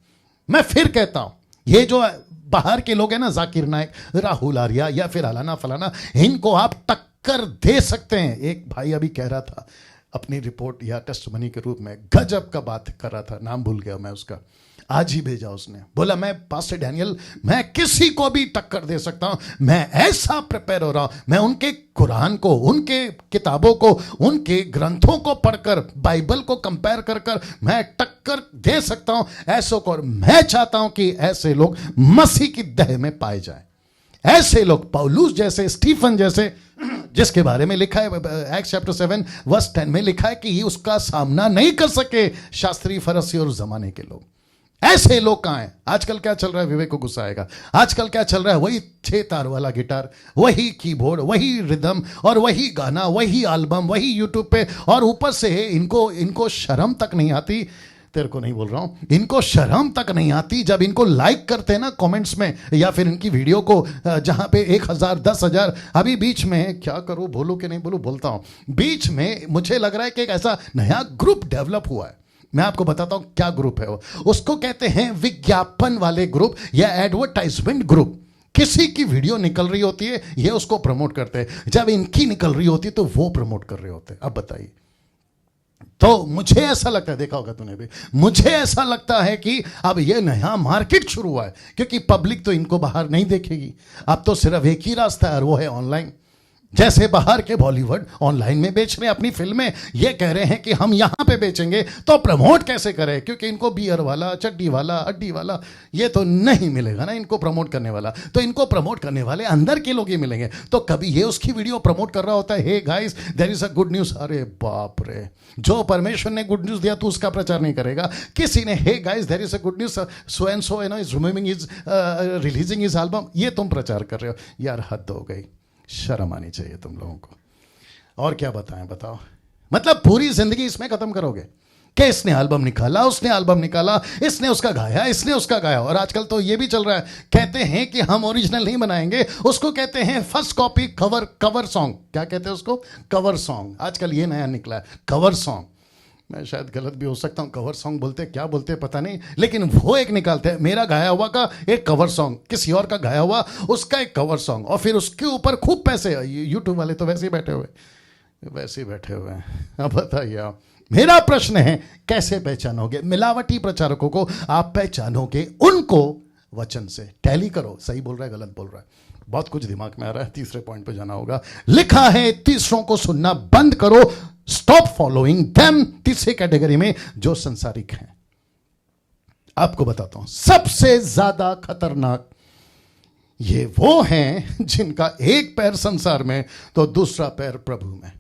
मैं फिर कहता हूं, ये जो बाहर के लोग हैं ना, जाकिर नायक, राहुल आर्या या फिर अलाना फलाना, इनको आप टक्कर दे सकते हैं। एक भाई अभी कह रहा था अपनी रिपोर्ट या टेस्टमनी के रूप में, गजब का बात कर रहा था, नाम भूल गया मैं उसका, आज ही भेजा उसने। बोला मैं पास्टर डैनियल, मैं किसी को भी टक्कर दे सकता हूं, मैं ऐसा प्रिपेयर हो रहा हूं, मैं उनके कुरान को, उनके किताबों को, उनके ग्रंथों को पढ़कर, बाइबल को कंपेयर कर कर मैं टक्कर दे सकता हूं ऐसों को। और मैं चाहता हूं कि ऐसे लोग मसीह की दह में पाए जाएं। ऐसे लोग पौलुस जैसे, स्टीफन जैसे, जिसके बारे में लिखा है एक्ट्स चैप्टर 7 वर्स 10 में लिखा है कि ये उसका सामना नहीं कर सके शास्त्री, फरीसी और जमाने के लोग। ऐसे लोग कहां हैं? आजकल क्या चल रहा है, विवेक को गुस्सा आएगा, आजकल क्या चल रहा है, वही 6 तार वाला गिटार, वही कीबोर्ड, वही रिदम, और वही गाना, वही एल्बम, वही यूट्यूब पे, और ऊपर से इनको शर्म तक नहीं आती। तेरे को नहीं बोल रहा हूं, इनको शर्म तक नहीं आती जब इनको लाइक करते हैं ना कमेंट्स में, या फिर इनकी वीडियो को जहां पे 1000 10,000। अभी बीच में क्या करूं, बोलूं कि नहीं बोलूं, बोलता हूं। बीच में मुझे लग रहा है कि एक ऐसा नया ग्रुप डेवलप हुआ है। मैं आपको बताता हूं क्या ग्रुप है वो। उसको कहते हैं विज्ञापन वाले ग्रुप या एडवर्टाइजमेंट ग्रुप। किसी की वीडियो निकल रही होती है, ये उसको प्रमोट करते हैं, जब इनकी निकल रही होती है तो वो प्रमोट कर रहे होते हैं। अब बताइए। तो मुझे ऐसा लगता है, देखा होगा तूने भी, मुझे ऐसा लगता है कि अब ये नया मार्केट शुरू हुआ है, क्योंकि पब्लिक तो इनको बाहर नहीं देखेगी। अब तो सिर्फ एक ही रास्ता है और वो है ऑनलाइन। जैसे बाहर के बॉलीवुड ऑनलाइन में बेच रहे हैं अपनी फिल्में, ये कह रहे हैं कि हम यहां पे बेचेंगे, तो प्रमोट कैसे करें? क्योंकि इनको बियर वाला, चड्डी वाला, हड्डी वाला ये तो नहीं मिलेगा ना इनको प्रमोट करने वाला। तो इनको प्रमोट करने वाले अंदर के लोग ही मिलेंगे। तो कभी ये उसकी वीडियो प्रमोट कर रहा होता है, hey guys there is a good news. अरे बाप रे, जो परमेश्वर ने गुड न्यूज दिया तू उसका प्रचार नहीं करेगा। किसी ने hey guys there is a good news, so and so is remaining his releasing his album, ये तुम प्रचार कर रहे हो। यार हद हो गई, शर्म आनी चाहिए तुम लोगों को। और क्या बताएं, बताओ। मतलब पूरी जिंदगी इसमें खत्म करोगे कि इसने एल्बम निकाला, उसने एल्बम निकाला, इसने उसका गाया, इसने उसका गाया। और आजकल तो ये भी चल रहा है, कहते हैं कि हम ओरिजिनल नहीं बनाएंगे, उसको कहते हैं फर्स्ट कॉपी कवर सॉन्ग। क्या कहते हैं उसको? Cover song. आजकल ये नया निकला है, कवर सॉन्ग। मैं शायद गलत भी हो सकता हूँ, कवर सॉन्ग बोलते क्या बोलते पता नहीं, लेकिन वो एक निकालते हैं, मेरा गाया हुआ का एक कवर सॉन्ग, किसी और का गाया हुआ उसका एक कवर सॉन्ग, और फिर उसके ऊपर खूब पैसे। यूट्यूब वाले तो वैसे ही बैठे हुए हैं। अब बताइए आप, मेरा प्रश्न है कैसे पहचानोगे मिलावटी प्रचारकों को? आप पहचानोगे उनको वचन से। टैली करो, सही बोल रहा है गलत बोल रहा है, बहुत कुछ दिमाग में आ रहा है। तीसरे पॉइंट पे जाना होगा। लिखा है तीसरों को सुनना बंद करो, स्टॉप फॉलोइंग देम। तीसरी कैटेगरी में जो संसारिक हैं, आपको बताता हूं सबसे ज्यादा खतरनाक ये वो हैं जिनका एक पैर संसार में तो दूसरा पैर प्रभु में।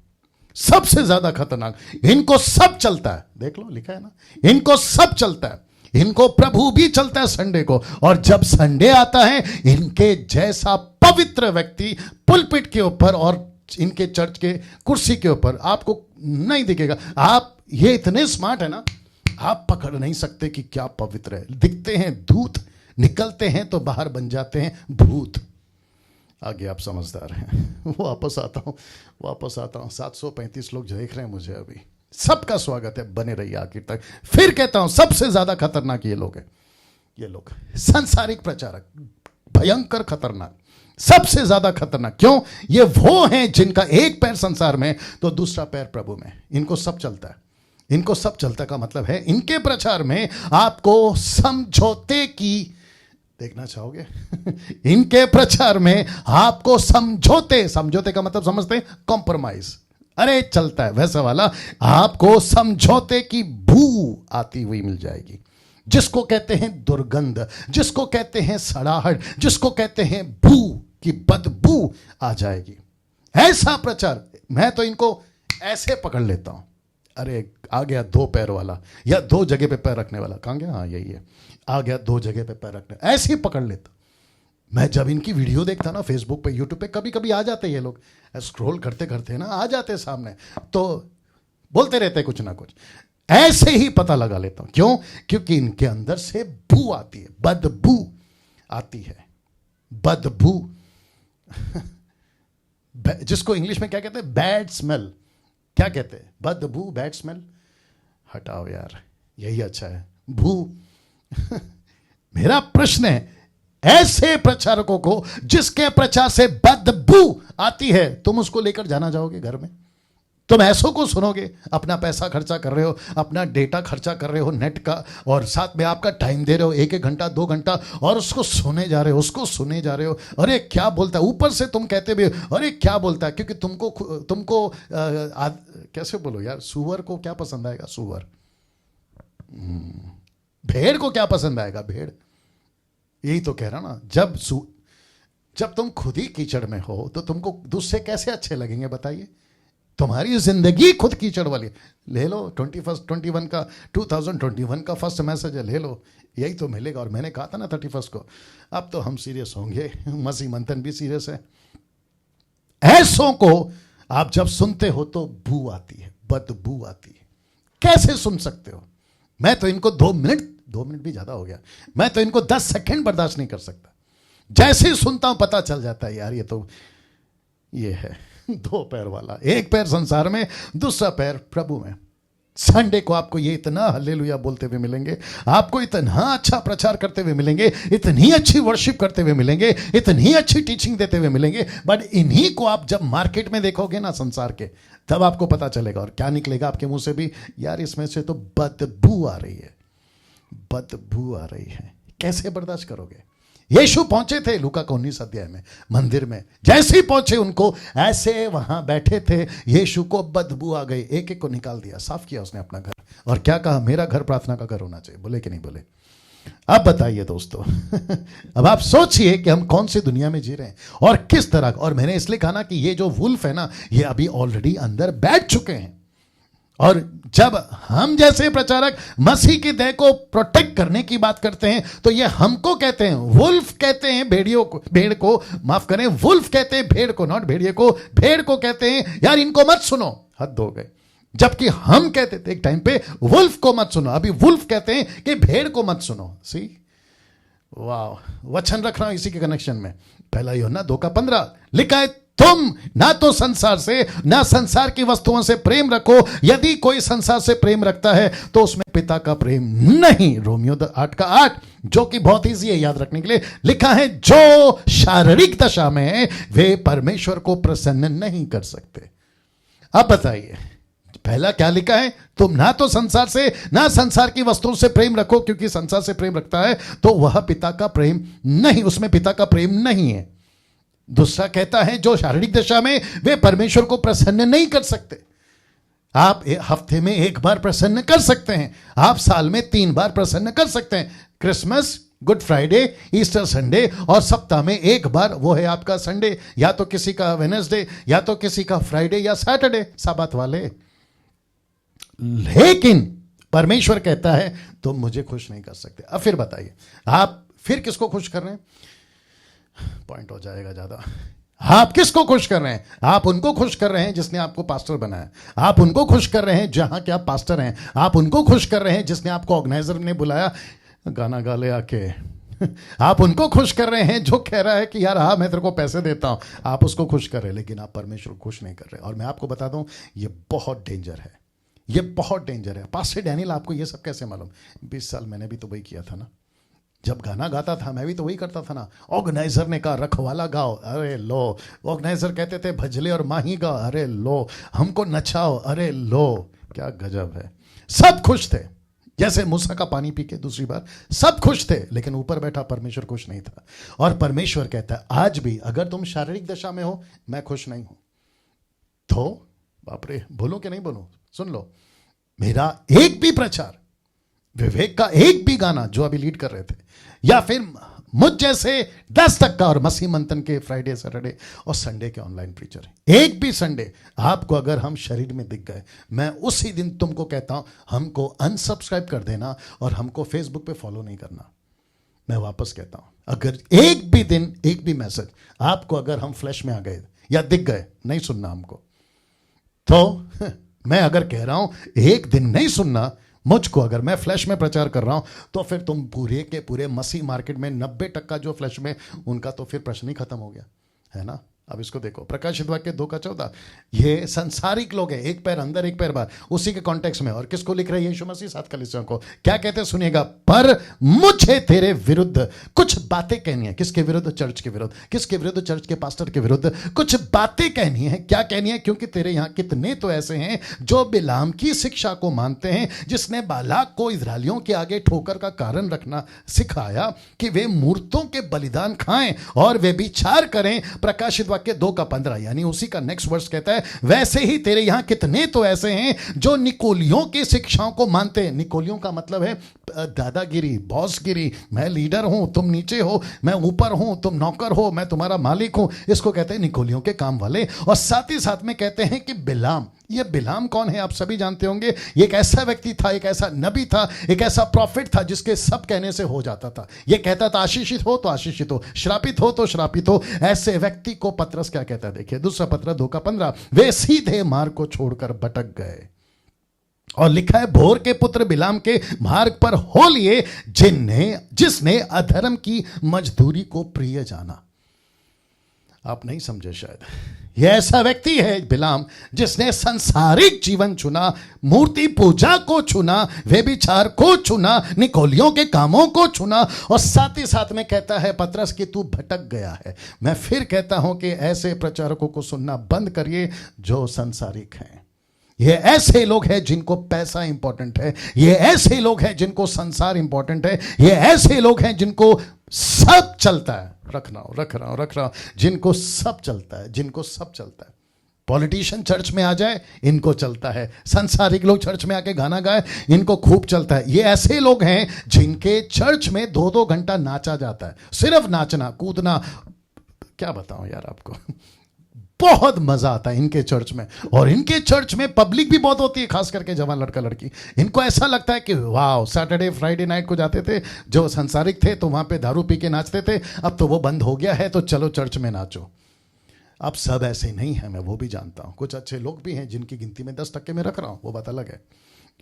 सबसे ज्यादा खतरनाक, इनको सब चलता है। देख लो, लिखा है ना, इनको सब चलता है। इनको प्रभु भी चलता है संडे को, और जब संडे आता है इनके जैसा पवित्र व्यक्ति पुलपिट के ऊपर और इनके चर्च के कुर्सी के ऊपर आपको नहीं दिखेगा। आप ये इतने स्मार्ट है ना, आप पकड़ नहीं सकते कि क्या पवित्र है। दिखते हैं दूत, निकलते हैं तो बाहर बन जाते हैं भूत। आगे आप समझदार हैं। वापस आता हूं। 735 लोग जो देख रहे हैं मुझे अभी, सबका स्वागत है, बने रहिए आखिर तक। फिर कहता हूं सबसे ज्यादा खतरनाक ये लोग हैं। ये लोग संसारिक प्रचारक, भयंकर खतरनाक, सबसे ज्यादा खतरनाक। क्यों? ये वो हैं जिनका एक पैर संसार में तो दूसरा पैर प्रभु में। इनको सब चलता है। इनको सब चलता का मतलब है इनके प्रचार में आपको समझौते की, देखना चाहोगे? इनके प्रचार में आपको समझौते का मतलब समझते हैं? कॉम्प्रोमाइज। अरे चलता है वैसा वाला, आपको समझौते की बू आती हुई मिल जाएगी, जिसको कहते हैं दुर्गंध, जिसको कहते हैं सड़ाहट, जिसको कहते हैं बू की बदबू आ जाएगी। ऐसा प्रचार, मैं तो इनको ऐसे पकड़ लेता हूं। अरे आ गया दो पैर वाला या दो जगह पे पैर रखने वाला, कहां गया? हाँ यही है, आ गया दो जगह पे पैर रखने, ऐसे ही पकड़ लेता मैं। जब इनकी वीडियो देखता ना फेसबुक पे, यूट्यूब पे, कभी कभी आ जाते ये लोग, स्क्रॉल करते करते ना आ जाते सामने, तो बोलते रहते कुछ ना कुछ, ऐसे ही पता लगा लेता हूं। क्यों? क्योंकि इनके अंदर से बू आती है, बदबू आती है, बदबू। जिसको इंग्लिश में क्या कहते हैं? Bad smell. क्या कहते हैं? बदबू, बैड स्मेल। हटाओ यार, यही अच्छा है, भू। मेरा प्रश्न है, ऐसे प्रचारकों को जिसके प्रचार से बदबू आती है, तुम उसको लेकर जाना चाहोगे घर में? तुम ऐसों को सुनोगे? अपना पैसा खर्चा कर रहे हो, अपना डेटा खर्चा कर रहे हो नेट का, और साथ में आपका टाइम दे रहे हो, 1-1 घंटा 2 घंटा, और उसको सुने जा रहे हो, उसको सुने जा रहे हो। अरे क्या बोलता है, ऊपर से तुम कहते भी अरे क्या बोलता है, क्योंकि तुमको कैसे बोलो यार, सुअर को क्या पसंद आएगा? सुअर। भेड़ को क्या पसंद आएगा? भेड़। यही तो कह रहा ना, जब तुम खुद ही कीचड़ में हो तो तुमको दूसरे कैसे अच्छे लगेंगे बताइए? तुम्हारी जिंदगी खुद कीचड़ वाली। ले लो 2021 का फर्स्ट मैसेज है, ले लो, यही तो मिलेगा। और मैंने कहा था ना 31 को, अब तो हम सीरियस होंगे, मसीह मंथन भी सीरियस है। ऐसों को आप जब सुनते हो तो बू आती है, बदबू आती है। कैसे सुन सकते हो? मैं तो इनको 2 मिनट भी ज्यादा हो गया, मैं तो इनको 10 सेकंड बर्दाश्त नहीं कर सकता। जैसे ही सुनता हूं पता चल जाता है यार, ये है 2 पैर वाला, एक पैर संसार में, दूसरा पैर प्रभु में। संडे को आपको ये इतना हालेलुया बोलते हुए मिलेंगे, आपको इतना अच्छा प्रचार करते हुए मिलेंगे, इतनी अच्छी वर्शिप करते हुए मिलेंगे, इतनी अच्छी टीचिंग देते हुए मिलेंगे, बट इन्हीं को आप जब मार्केट में देखोगे ना संसार के, तब आपको पता चलेगा। और क्या निकलेगा आपके मुंह से भी? यार इसमें से तो बदबू आ रही है, बदबू आ रही है। कैसे बर्दाश्त करोगे? यीशु पहुंचे थे लूका का 19 अध्याय में मंदिर में, जैसे ही पहुंचे उनको ऐसे वहां बैठे थे, यीशु को बदबू आ गई, एक एक को निकाल दिया, साफ किया उसने अपना घर, और क्या कहा? मेरा घर प्रार्थना का घर होना चाहिए। बोले कि नहीं बोले? अब बताइए दोस्तों। अब आप सोचिए कि हम कौन सी दुनिया में जी रहे हैं और किस तरह। और मैंने इसलिए कहा ना कि ये जो वुल्फ है ना, ये अभी ऑलरेडी अंदर बैठ चुके हैं, और जब हम जैसे प्रचारक मसीह की देह को प्रोटेक्ट करने की बात करते हैं तो ये हमको कहते हैं, वुल्फ कहते हैं भेड़ियों को, भेड़ को माफ करें, वुल्फ कहते हैं भेड़ को, नॉट भेड़िए को, भेड़ को कहते हैं यार इनको मत सुनो, हद हो गए। जबकि हम कहते थे एक टाइम पे वुल्फ को मत सुनो, अभी वुल्फ कहते हैं कि भेड़ को मत सुनो। सी वाह, वचन रख रहा हूं इसी के कनेक्शन में। पहला यूहन्ना 2:15 लिखा है, तुम ना तो संसार से ना संसार की वस्तुओं से प्रेम रखो, यदि कोई संसार से प्रेम रखता है तो उसमें पिता का प्रेम नहीं। रोमियो 8:8 जो कि बहुत ईजी है याद रखने के लिए, लिखा है जो शारीरिक दशा में है वे परमेश्वर को प्रसन्न नहीं कर सकते। अब बताइए पहला क्या लिखा है, तुम ना तो संसार से ना संसार की वस्तुओं से प्रेम रखो, क्योंकि संसार से प्रेम रखता है तो वह पिता का प्रेम नहीं, उसमें पिता का प्रेम नहीं है। दूसरा कहता है जो शारीरिक दशा में वे परमेश्वर को प्रसन्न नहीं कर सकते। आप हफ्ते में एक बार प्रसन्न कर सकते हैं, आप साल में 3 बार प्रसन्न कर सकते हैं, Christmas, good Friday, Easter Sunday, और सप्ताह में एक बार वो है आपका संडे, या तो किसी का वेडनेसडे या तो किसी का फ्राइडे या सैटरडे, साबात वाले। लेकिन परमेश्वर कहता है तुम मुझे खुश नहीं कर सकते। अब फिर बताइए आप फिर किसको खुश कर रहे हैं? पॉइंट हो जाएगा ज्यादा। आप किसको खुश कर रहे हैं? आप उनको खुश कर रहे हैं जिसने आपको पास्टर बनाया, आप उनको खुश कर रहे हैं जहां के आप पास्टर हैं, आप उनको खुश कर रहे हैं जिसने आपको ऑर्गेनाइजर ने बुलाया गाना गा ले आके, आप उनको खुश कर रहे हैं जो कह रहा है कि यार हाँ मैं तेरे को पैसे देता हूं, आप उसको खुश कर रहे हैं, लेकिन आप परमेश्वर को खुश नहीं कर रहे। और मैं आपको बता दूं ये बहुत डेंजर है, ये बहुत डेंजर है। पास्टर डैनियल आपको ये सब कैसे मालूम? 20 साल मैंने भी तो वही किया था ना, जब गाना गाता था मैं भी तो वही करता था ना। ऑर्गेनाइजर ने कहा रखवाला गाओ, अरे लो। ऑर्गेनाइजर कहते थे भजले और माही गाओ, अरे लो। हमको नचाओ, अरे लो। क्या गजब है। सब खुश थे, जैसे मूसा का पानी पी के दूसरी बार सब खुश थे, लेकिन ऊपर बैठा परमेश्वर खुश नहीं था। और परमेश्वर कहता है आज भी अगर तुम शारीरिक दशा में हो मैं खुश नहीं हूं, तो बाप रे बोलूं कि नहीं बोलूं? सुन लो, मेरा एक भी प्रचार, विवेक का एक भी गाना जो अभी लीड कर रहे थे, या फिर मुझ जैसे 10 तक का और मसीह मंथन के फ्राइडे, सैटरडे और संडे के ऑनलाइन प्रीचर, एक भी संडे आपको अगर हम शरीर में दिख गए, मैं उसी दिन तुमको कहता हूं हमको अनसब्सक्राइब कर देना और हमको फेसबुक पे फॉलो नहीं करना। मैं वापस कहता हूं अगर एक भी दिन एक भी मैसेज आपको अगर हम फ्लैश में आ गए या दिख गए, नहीं सुनना हमको। तो मैं अगर कह रहा हूं एक दिन नहीं सुनना मुझको, अगर मैं फ्लैश में प्रचार कर रहा हूं, तो फिर तुम पूरे के पूरे मसीह मार्केट में 90% जो फ्लैश में, उनका तो फिर प्रश्न ही खत्म हो गया है ना। अब इसको देखो, प्रकाशित वाक्य 2:14, ये संसारिक लोग हैं, एक पैर अंदर एक पैर बाहर, उसी के कॉन्टेक्स्ट में। और किसको लिख रहे हैं? यीशु मसीह 7 कलीसियाओं को। क्या कहते हैं सुनिएगा, पर मुझे तेरे विरुद्ध कुछ बातें कहनी है। किसके विरुद्ध? चर्च के विरुद्ध। किसके विरुद्ध? चर्च के पास्टर के विरुद्ध कुछ बातें कहनी है। क्या कहनी है? क्योंकि तेरे यहां कितने तो ऐसे हैं जो बिलाम की शिक्षा को मानते हैं, जिसने बालाक को इस्राएलियों के आगे ठोकर का कारण रखना सिखाया कि वे मूर्तों के बलिदान खाएं और वे विचार करें। प्रकाशित वाक्य 2:15, यानी उसी का नेक्स्ट वर्स कहता है, वैसे ही तेरे यहां कितने तो ऐसे हैं जो निकोलियों की शिक्षाओं को मानते हैं। निकोलियों का मतलब है दादागिरी, बॉसगिरी, मैं लीडर हूं तुम नीचे हो, मैं ऊपर हूं तुम नौकर हो, मैं तुम्हारा मालिक हूं। इसको कहते हैं निकोलियों के काम वाले। और साथ ही साथ में कहते हैं कि बिलाम, ये बिलाम कौन है? आप सभी जानते होंगे। ये एक ऐसा व्यक्ति था, एक ऐसा नबी था, एक ऐसा प्रॉफिट था जिसके सब कहने से हो जाता था। ये कहता था आशीषित हो तो आशीषित हो, श्रापित हो तो श्रापित हो। ऐसे व्यक्ति को पत्रस क्या कहता है? देखिए दूसरा पत्र 2:15, वे सीधे मार्ग को छोड़कर भटक गए। और लिखा है, भोर के पुत्र बिलाम के मार्ग पर हो लिए, जिसने अधर्म की मजदूरी को प्रिय जाना। आप नहीं समझे शायद। यह ऐसा व्यक्ति है बिलाम जिसने संसारिक जीवन चुना, मूर्ति पूजा को चुना, व्यभिचार को चुना, निकोलियों के कामों को चुना। और साथ ही साथ में कहता है पत्रस कि तू भटक गया है। मैं फिर कहता हूं कि ऐसे प्रचारकों को सुनना बंद करिए जो संसारिक हैं। ये ऐसे लोग हैं जिनको पैसा इंपॉर्टेंट है, ये ऐसे लोग हैं जिनको संसार इंपॉर्टेंट है, ये ऐसे लोग हैं जिनको सब चलता है। रख रहा हूं, जिनको सब चलता है, जिनको सब चलता है। पॉलिटिशियन चर्च में आ जाए, इनको चलता है। संसारिक लोग चर्च में आके गाना गाए, इनको खूब चलता है। ये ऐसे लोग हैं जिनके चर्च में 2-2 घंटा नाचा जाता है, सिर्फ नाचना कूदना। क्या बताऊं यार आपको, बहुत मजा आता है इनके चर्च में। और इनके चर्च में पब्लिक भी बहुत होती है, खास करके जवान लड़का लड़की। इनको ऐसा लगता है कि वाह, सैटरडे फ्राइडे नाइट को जाते थे जो संसारिक थे तो वहां पे दारू पी के नाचते थे, अब तो वो बंद हो गया है तो चलो चर्च में नाचो। अब सब ऐसे नहीं है, मैं वो भी जानता हूं। कुछ अच्छे लोग भी हैं जिनकी गिनती में 10% में रख रहा हूं, वो बात अलग है।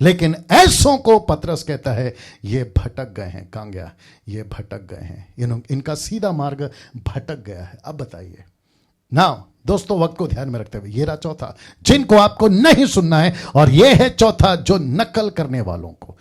लेकिन ऐसों को पतरस कहता है ये भटक गए हैं। कहां गया? ये भटक गए हैं, इनका सीधा मार्ग भटक गया है। अब बताइए ना दोस्तों, वक्त को ध्यान में रखते हुए ये रहा चौथा जिनको आपको नहीं सुनना है, और ये है चौथा जो नकल करने वालों को।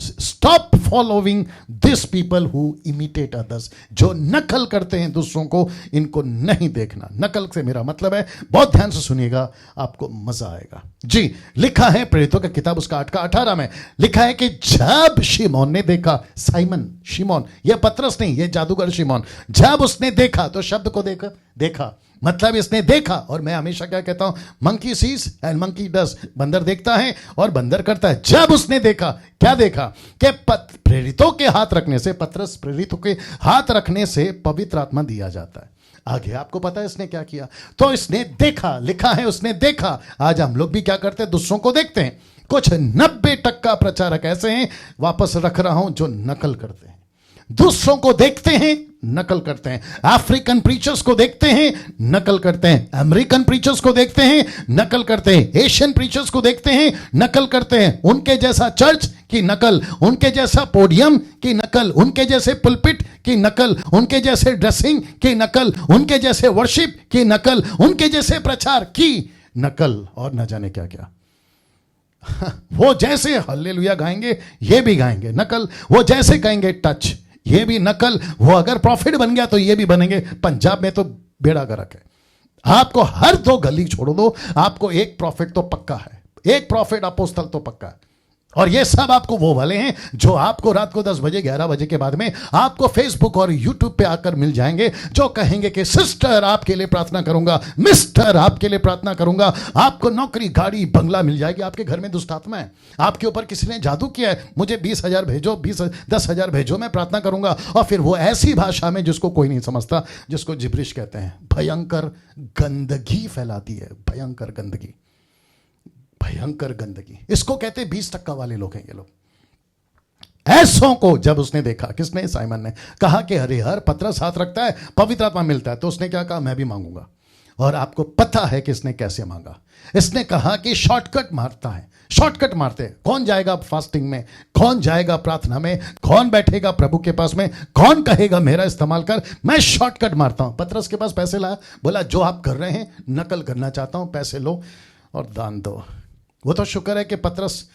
Stop following this people who imitate others. जो नकल करते हैं दूसरों को, इनको नहीं देखना। नकल से मेरा मतलब है, बहुत ध्यान से सुनिएगा, आपको मजा आएगा जी। लिखा है प्रेरितों की किताब उसका 8:18 में लिखा है कि जब शिमोन ने देखा, साइमन शिमोन, यह पतरस नहीं, यह जादूगर शिमोन, जब उसने देखा, तो शब्द को देखा मतलब इसने देखा। और मैं हमेशा क्या कहता हूं, monkey sees and monkey does. बंदर देखता है और बंदर करता है। जब उसने देखा, क्या देखा? कि प्रेरितों के हाथ रखने से, पतरस प्रेरितों के हाथ रखने से पवित्र आत्मा दिया जाता है। आगे आपको पता है इसने क्या किया? तो इसने देखा, लिखा है उसने देखा। आज हम लोग भी क्या करते हैं, दूसरों को देखते हैं। कुछ 90% प्रचारक ऐसे हैं, वापस रख रहा हूं, जो नकल करते हैं। दूसरों को देखते हैं, नकल करते हैं। अफ्रीकन प्रीचर्स को देखते हैं, नकल करते हैं। अमेरिकन प्रीचर्स को देखते हैं, नकल करते हैं। एशियन प्रीचर्स को देखते हैं, नकल करते हैं। उनके जैसा चर्च की नकल, उनके जैसा पोडियम की नकल, उनके जैसे पुलपिट की नकल, उनके जैसे ड्रेसिंग की नकल, उनके जैसे वर्शिप की नकल, उनके जैसे प्रचार की नकल, और न जाने क्या क्या। वो जैसे हल्लेलुया गाएंगे, ये भी गाएंगे नकल। वो जैसे कहेंगे टच, ये भी नकल। वो अगर प्रॉफिट बन गया तो ये भी बनेंगे। पंजाब में तो बेड़ा गर्क है। आपको हर 2 गली छोड़ दो, आपको एक प्रॉफिट तो पक्का है, एक प्रॉफिट अपोस्तल तो पक्का है। और ये सब आपको वो वाले हैं जो आपको रात को 10 बजे 11 बजे के बाद में आपको फेसबुक और यूट्यूब पे आकर मिल जाएंगे, जो कहेंगे कि सिस्टर आपके लिए प्रार्थना करूंगा, मिस्टर आपके लिए प्रार्थना करूंगा, आपको नौकरी गाड़ी बंगला मिल जाएगी। आपके घर में दुष्ट आत्मा है, आपके ऊपर किसी ने जादू किया है, मुझे 20,000 भेजो, 10,000 भेजो, मैं प्रार्थना करूंगा। और फिर वो ऐसी भाषा में जिसको कोई नहीं समझता, जिसको जिब्रिश कहते हैं, भयंकर गंदगी फैलाती है। भयंकर गंदगी, भयंकर गंदगी, इसको कहते हैं 20% वाले लोग हैं ये लोग। ऐसों को जब उसने देखा, किसने? साइमन ने कहा कि अरे यार, पतरस हाथ रखता है, पवित्र आत्मा मिलता है। तो उसने क्या कहा? मैं भी मांगूंगा। और आपको पता है कि इसने कैसे मांगा? इसने कहा कि शॉर्टकट मारता है। शॉर्टकट मारते हैं। कौन जाएगा फास्टिंग में, कौन जाएगा प्रार्थना में, कौन बैठेगा प्रभु के पास में, कौन कहेगा मेरा इस्तेमाल कर? मैं शॉर्टकट मारता हूं। पतरस के पास पैसे लाया, बोला जो आप कर रहे हैं नकल करना चाहता हूं, पैसे लो और दान दो। वो तो शुक्र है कि पतरस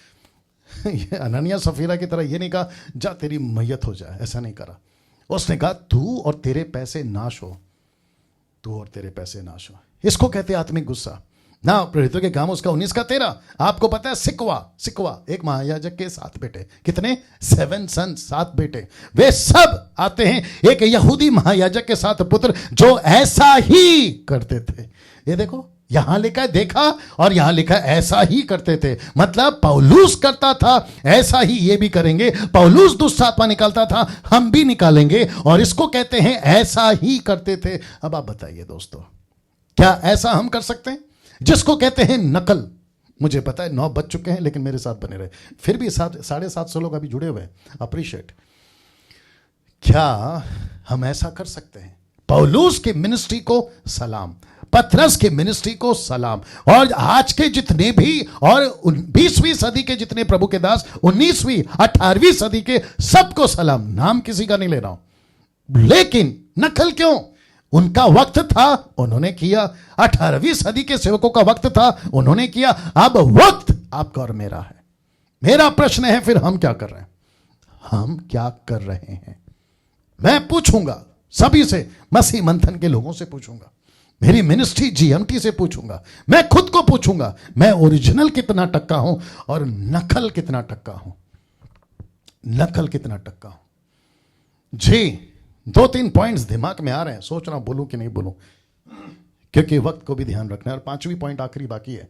अननिया सफीरा की तरह ये नहीं कहा जा तेरी मैयत हो जाए, ऐसा नहीं करा। उसने कहा तू और तेरे पैसे नाश हो, तू और तेरे पैसे नाश हो। इसको कहते आत्मिक गुस्सा ना। प्रेरितों के काम उसका 19:13। आपको पता है सिकवा एक महायाजक के 7 बेटे, कितने? 7 सन, 7 बेटे। वे सब आते हैं एक यहूदी महायाजक के 7 पुत्र जो ऐसा ही करते थे। ये देखो, यहां लिखा देखा और यहां लिखा ऐसा ही करते थे। मतलब पौलुस करता था, ऐसा ही ये भी करेंगे। पौलुस दुष्ट आत्मा निकालता था, हम भी निकालेंगे। और इसको कहते हैं ऐसा ही करते थे। अब आप बताइए दोस्तों, क्या ऐसा हम कर सकते हैं? जिसको कहते हैं नकल। मुझे पता है 9 बज चुके हैं, लेकिन मेरे साथ बने रहे। फिर भी 750 लोग अभी जुड़े हुए हैं, अप्रिशिएट। क्या हम ऐसा कर सकते हैं? पौलुस की मिनिस्ट्री को सलाम, पतरस के मिनिस्ट्री को सलाम, और आज के जितने भी और 20वीं सदी के जितने प्रभु के दास, 19वीं 18वीं सदी के सबको सलाम। नाम किसी का नहीं ले रहा हूं। लेकिन नकल क्यों? उनका वक्त था, उन्होंने किया। 18वीं सदी के सेवकों का वक्त था, उन्होंने किया। अब वक्त आपका और मेरा है। मेरा प्रश्न है फिर हम क्या कर रहे हैं? हम क्या कर रहे हैं? मैं पूछूंगा सभी से, मसीह मंथन के लोगों से पूछूंगा, मेरी मिनिस्ट्री जीएमटी से पूछूंगा, मैं खुद को पूछूंगा, मैं ओरिजिनल कितना टक्का हूं और नकल कितना टक्का हूं। नकल कितना टक्का हूं जी। 2-3 पॉइंट्स दिमाग में आ रहे हैं, सोच रहा हूं बोलूं कि नहीं बोलूं, क्योंकि वक्त को भी ध्यान रखना है। और 5वीं पॉइंट आखिरी बाकी है,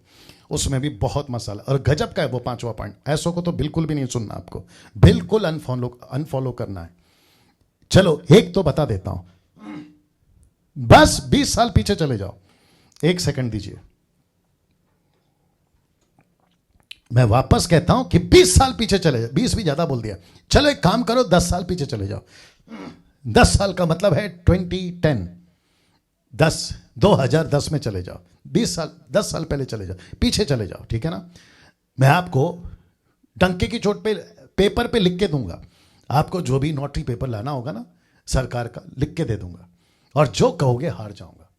उसमें भी बहुत मसाला और गजब का है वो 5वां पॉइंट। ऐसों को तो बिल्कुल भी नहीं सुनना, आपको बिल्कुल अनफॉलो करना है। चलो एक तो बता देता हूं, बस 20 साल पीछे चले जाओ। एक सेकंड दीजिए, मैं वापस कहता हूं कि 20 साल पीछे चले जाओ, 20 भी ज्यादा बोल दिया, चलो एक काम करो 10 साल पीछे चले जाओ। 10 साल का मतलब है 2010, 2010 में चले जाओ, 20 साल 10 साल पहले चले जाओ, पीछे चले जाओ, ठीक है ना। मैं आपको डंके की चोट पे पेपर पे लिख के दूंगा, आपको जो भी नोटरी पेपर लाना होगा ना सरकार का, लिख के दे दूंगा, और जो कहोगे हार जाऊंगा।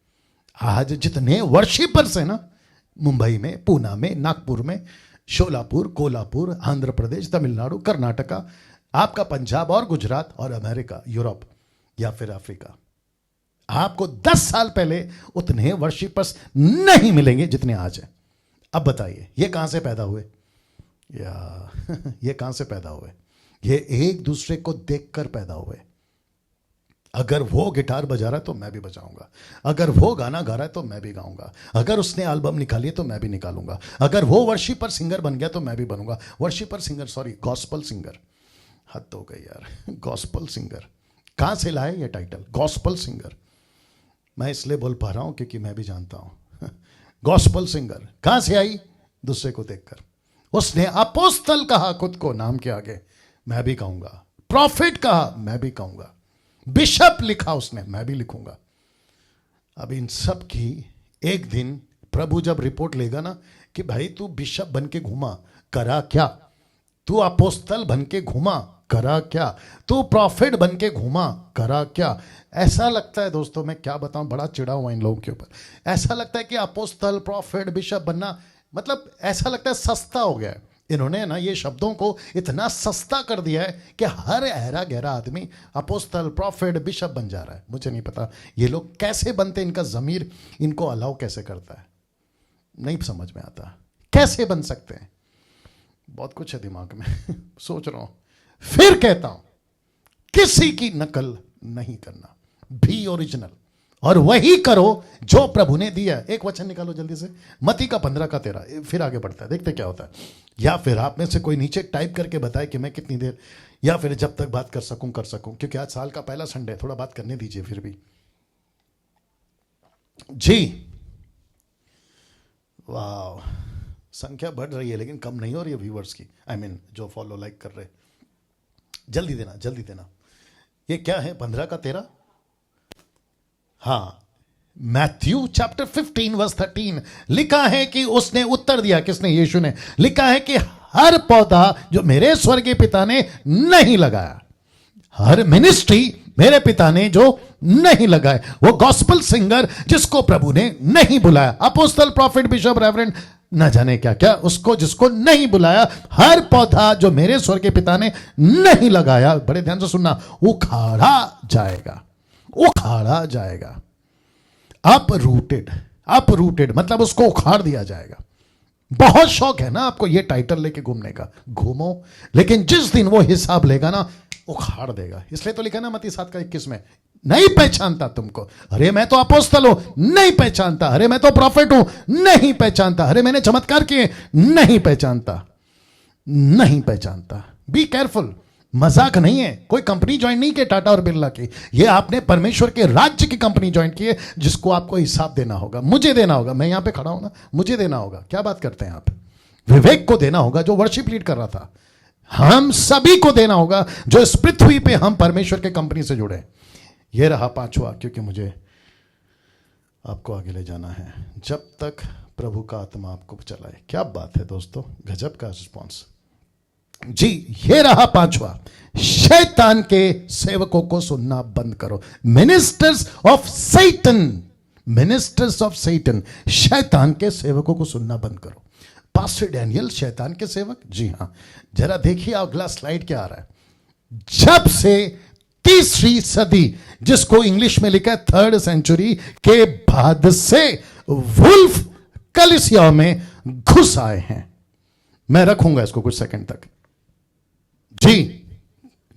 आज जितने वर्शिपर्स हैं ना, मुंबई में, पूना में, नागपुर में, शोलापुर, कोल्हापुर, आंध्र प्रदेश, तमिलनाडु, कर्नाटका, आपका पंजाब और गुजरात और अमेरिका, यूरोप या फिर अफ्रीका, आपको 10 साल पहले उतने वर्शिपर्स नहीं मिलेंगे जितने आज हैं। अब बताइए ये कहां से पैदा हुए, या ये कहां से पैदा हुए? ये एक दूसरे को देखकर पैदा हुए। अगर वो गिटार बजा रहा है तो मैं भी बजाऊंगा, अगर वो गाना गा रहा है तो मैं भी गाऊंगा, अगर उसने एल्बम निकाली है तो मैं भी निकालूंगा, अगर वो वर्शिपर सिंगर बन गया तो मैं भी बनूंगा worshipper singer, sorry gospel singer. हद हो गई यार, गॉस्पल सिंगर कहां से लाए ये टाइटल गॉस्पल सिंगर? मैं इसलिए बोल पा रहा हूं क्योंकि मैं भी जानता हूं गॉस्पल सिंगर कहां से आई? दूसरे को देखकर। उसने अपोस्तल कहा खुद को नाम के आगे, मैं भी कहूंगा। प्रॉफिट कहा, मैं भी कहूंगा। बिशप लिखा उसने, मैं भी लिखूंगा। अब इन सब की एक दिन प्रभु जब रिपोर्ट लेगा ना कि भाई तू बिशप बन के घूमा, करा क्या? तू अपोस्तल बन के घूमा, करा क्या? तू प्रॉफिट बन के घूमा, करा क्या? ऐसा लगता है दोस्तों, मैं क्या बताऊं, बड़ा चिड़ा हुआ इन लोगों के ऊपर। ऐसा लगता है कि अपोस्तल, प्रॉफिट, बिशप बनना मतलब ऐसा लगता है सस्ता हो गया है। इन्होंने ना ये शब्दों को इतना सस्ता कर दिया है कि हर अहरा गहरा आदमी अपोस्तल, प्रॉफिट, बिशप बन जा रहा है। मुझे नहीं पता ये लोग कैसे बनते, इनका ज़मीर इनको अलाउ कैसे करता है, नहीं समझ में आता कैसे बन सकते हैं। बहुत कुछ है दिमाग में सोच रहा हूं। फिर कहता हूं किसी की नकल नहीं करना, भी ओरिजिनल, और वही करो जो प्रभु ने दिया। एक वचन निकालो जल्दी से, मत्ती का 15 का 13, फिर आगे बढ़ता है, देखते क्या होता है। या फिर आप में से कोई नीचे टाइप करके बताए कि मैं कितनी देर, या फिर जब तक बात कर सकूं, क्योंकि आज साल का पहला संडे, थोड़ा बात करने दीजिए फिर भी। जी वाह, संख्या बढ़ रही है लेकिन कम नहीं हो रही है व्यूअर्स की, आई मीन जो फॉलो लाइक कर रहे। जल्दी देना, जल्दी देना। ये क्या है 15 का 13? हाँ, मैथ्यू चैप्टर 15 वर्स 13 लिखा है कि उसने उत्तर दिया, किसने? यीशु ने। लिखा है कि हर पौधा जो मेरे स्वर्गीय पिता ने नहीं लगाया, हर मिनिस्ट्री मेरे पिता ने जो नहीं लगाए, वो गॉस्पल सिंगर जिसको प्रभु ने नहीं बुलाया, अपोस्टल, प्रॉफिट, बिशप, रेवरेंड, न जाने क्या क्या, उसको जिसको नहीं बुलाया, हर पौधा जो मेरे स्वर्गीय पिता ने नहीं लगाया, बड़े ध्यान से सुनना, उखाड़ा जाएगा, उखाड़ा जाएगा। अपरूटेड, अपरूटेड मतलब उसको उखाड़ दिया जाएगा। बहुत शौक है ना आपको ये टाइटल लेके घूमने का, घूमो, लेकिन जिस दिन वो हिसाब लेगा ना उखाड़ देगा। इसलिए तो लिखा ना मत्ती 7 का 21 में, नहीं पहचानता तुमको, अरे मैं तो अपोस्तल हूं, नहीं पहचानता, अरे मैं तो प्रॉफिट हूं, नहीं पहचानता, अरे मैंने चमत्कार किए, नहीं पहचानता, नहीं पहचानता। बी केयरफुल, मजाक नहीं है। कोई कंपनी ज्वाइन नहीं की टाटा और बिरला की, ये आपने परमेश्वर के राज्य की कंपनी ज्वाइन की है, जिसको आपको हिसाब देना होगा, मुझे देना होगा। मैं यहां पे खड़ा हूं ना, मुझे देना होगा। क्या बात करते हैं आप? विवेक को देना होगा जो वर्शिप लीड कर रहा था, हम सभी को देना होगा जो इस पृथ्वी पे हम परमेश्वर के कंपनी से जुड़े। ये रहा 5वां, क्योंकि मुझे आपको आगे ले जाना है जब तक प्रभु का आत्मा आपको चलाए। क्या बात है दोस्तों, गजब का रिस्पॉन्स जी। ये रहा 5वां, शैतान के सेवकों को सुनना बंद करो। Ministers of Satan, ministers of Satan, शैतान के सेवकों को सुनना बंद करो। पास्टर डैनियल शैतान के सेवक? जी हां, जरा देखिए अगला स्लाइड क्या आ रहा है। जब से 3री सदी, जिसको इंग्लिश में लिखा है 3rd सेंचुरी के बाद से, वुल्फ कलीसिया में घुस आए हैं। मैं रखूंगा इसको कुछ सेकंड तक जी।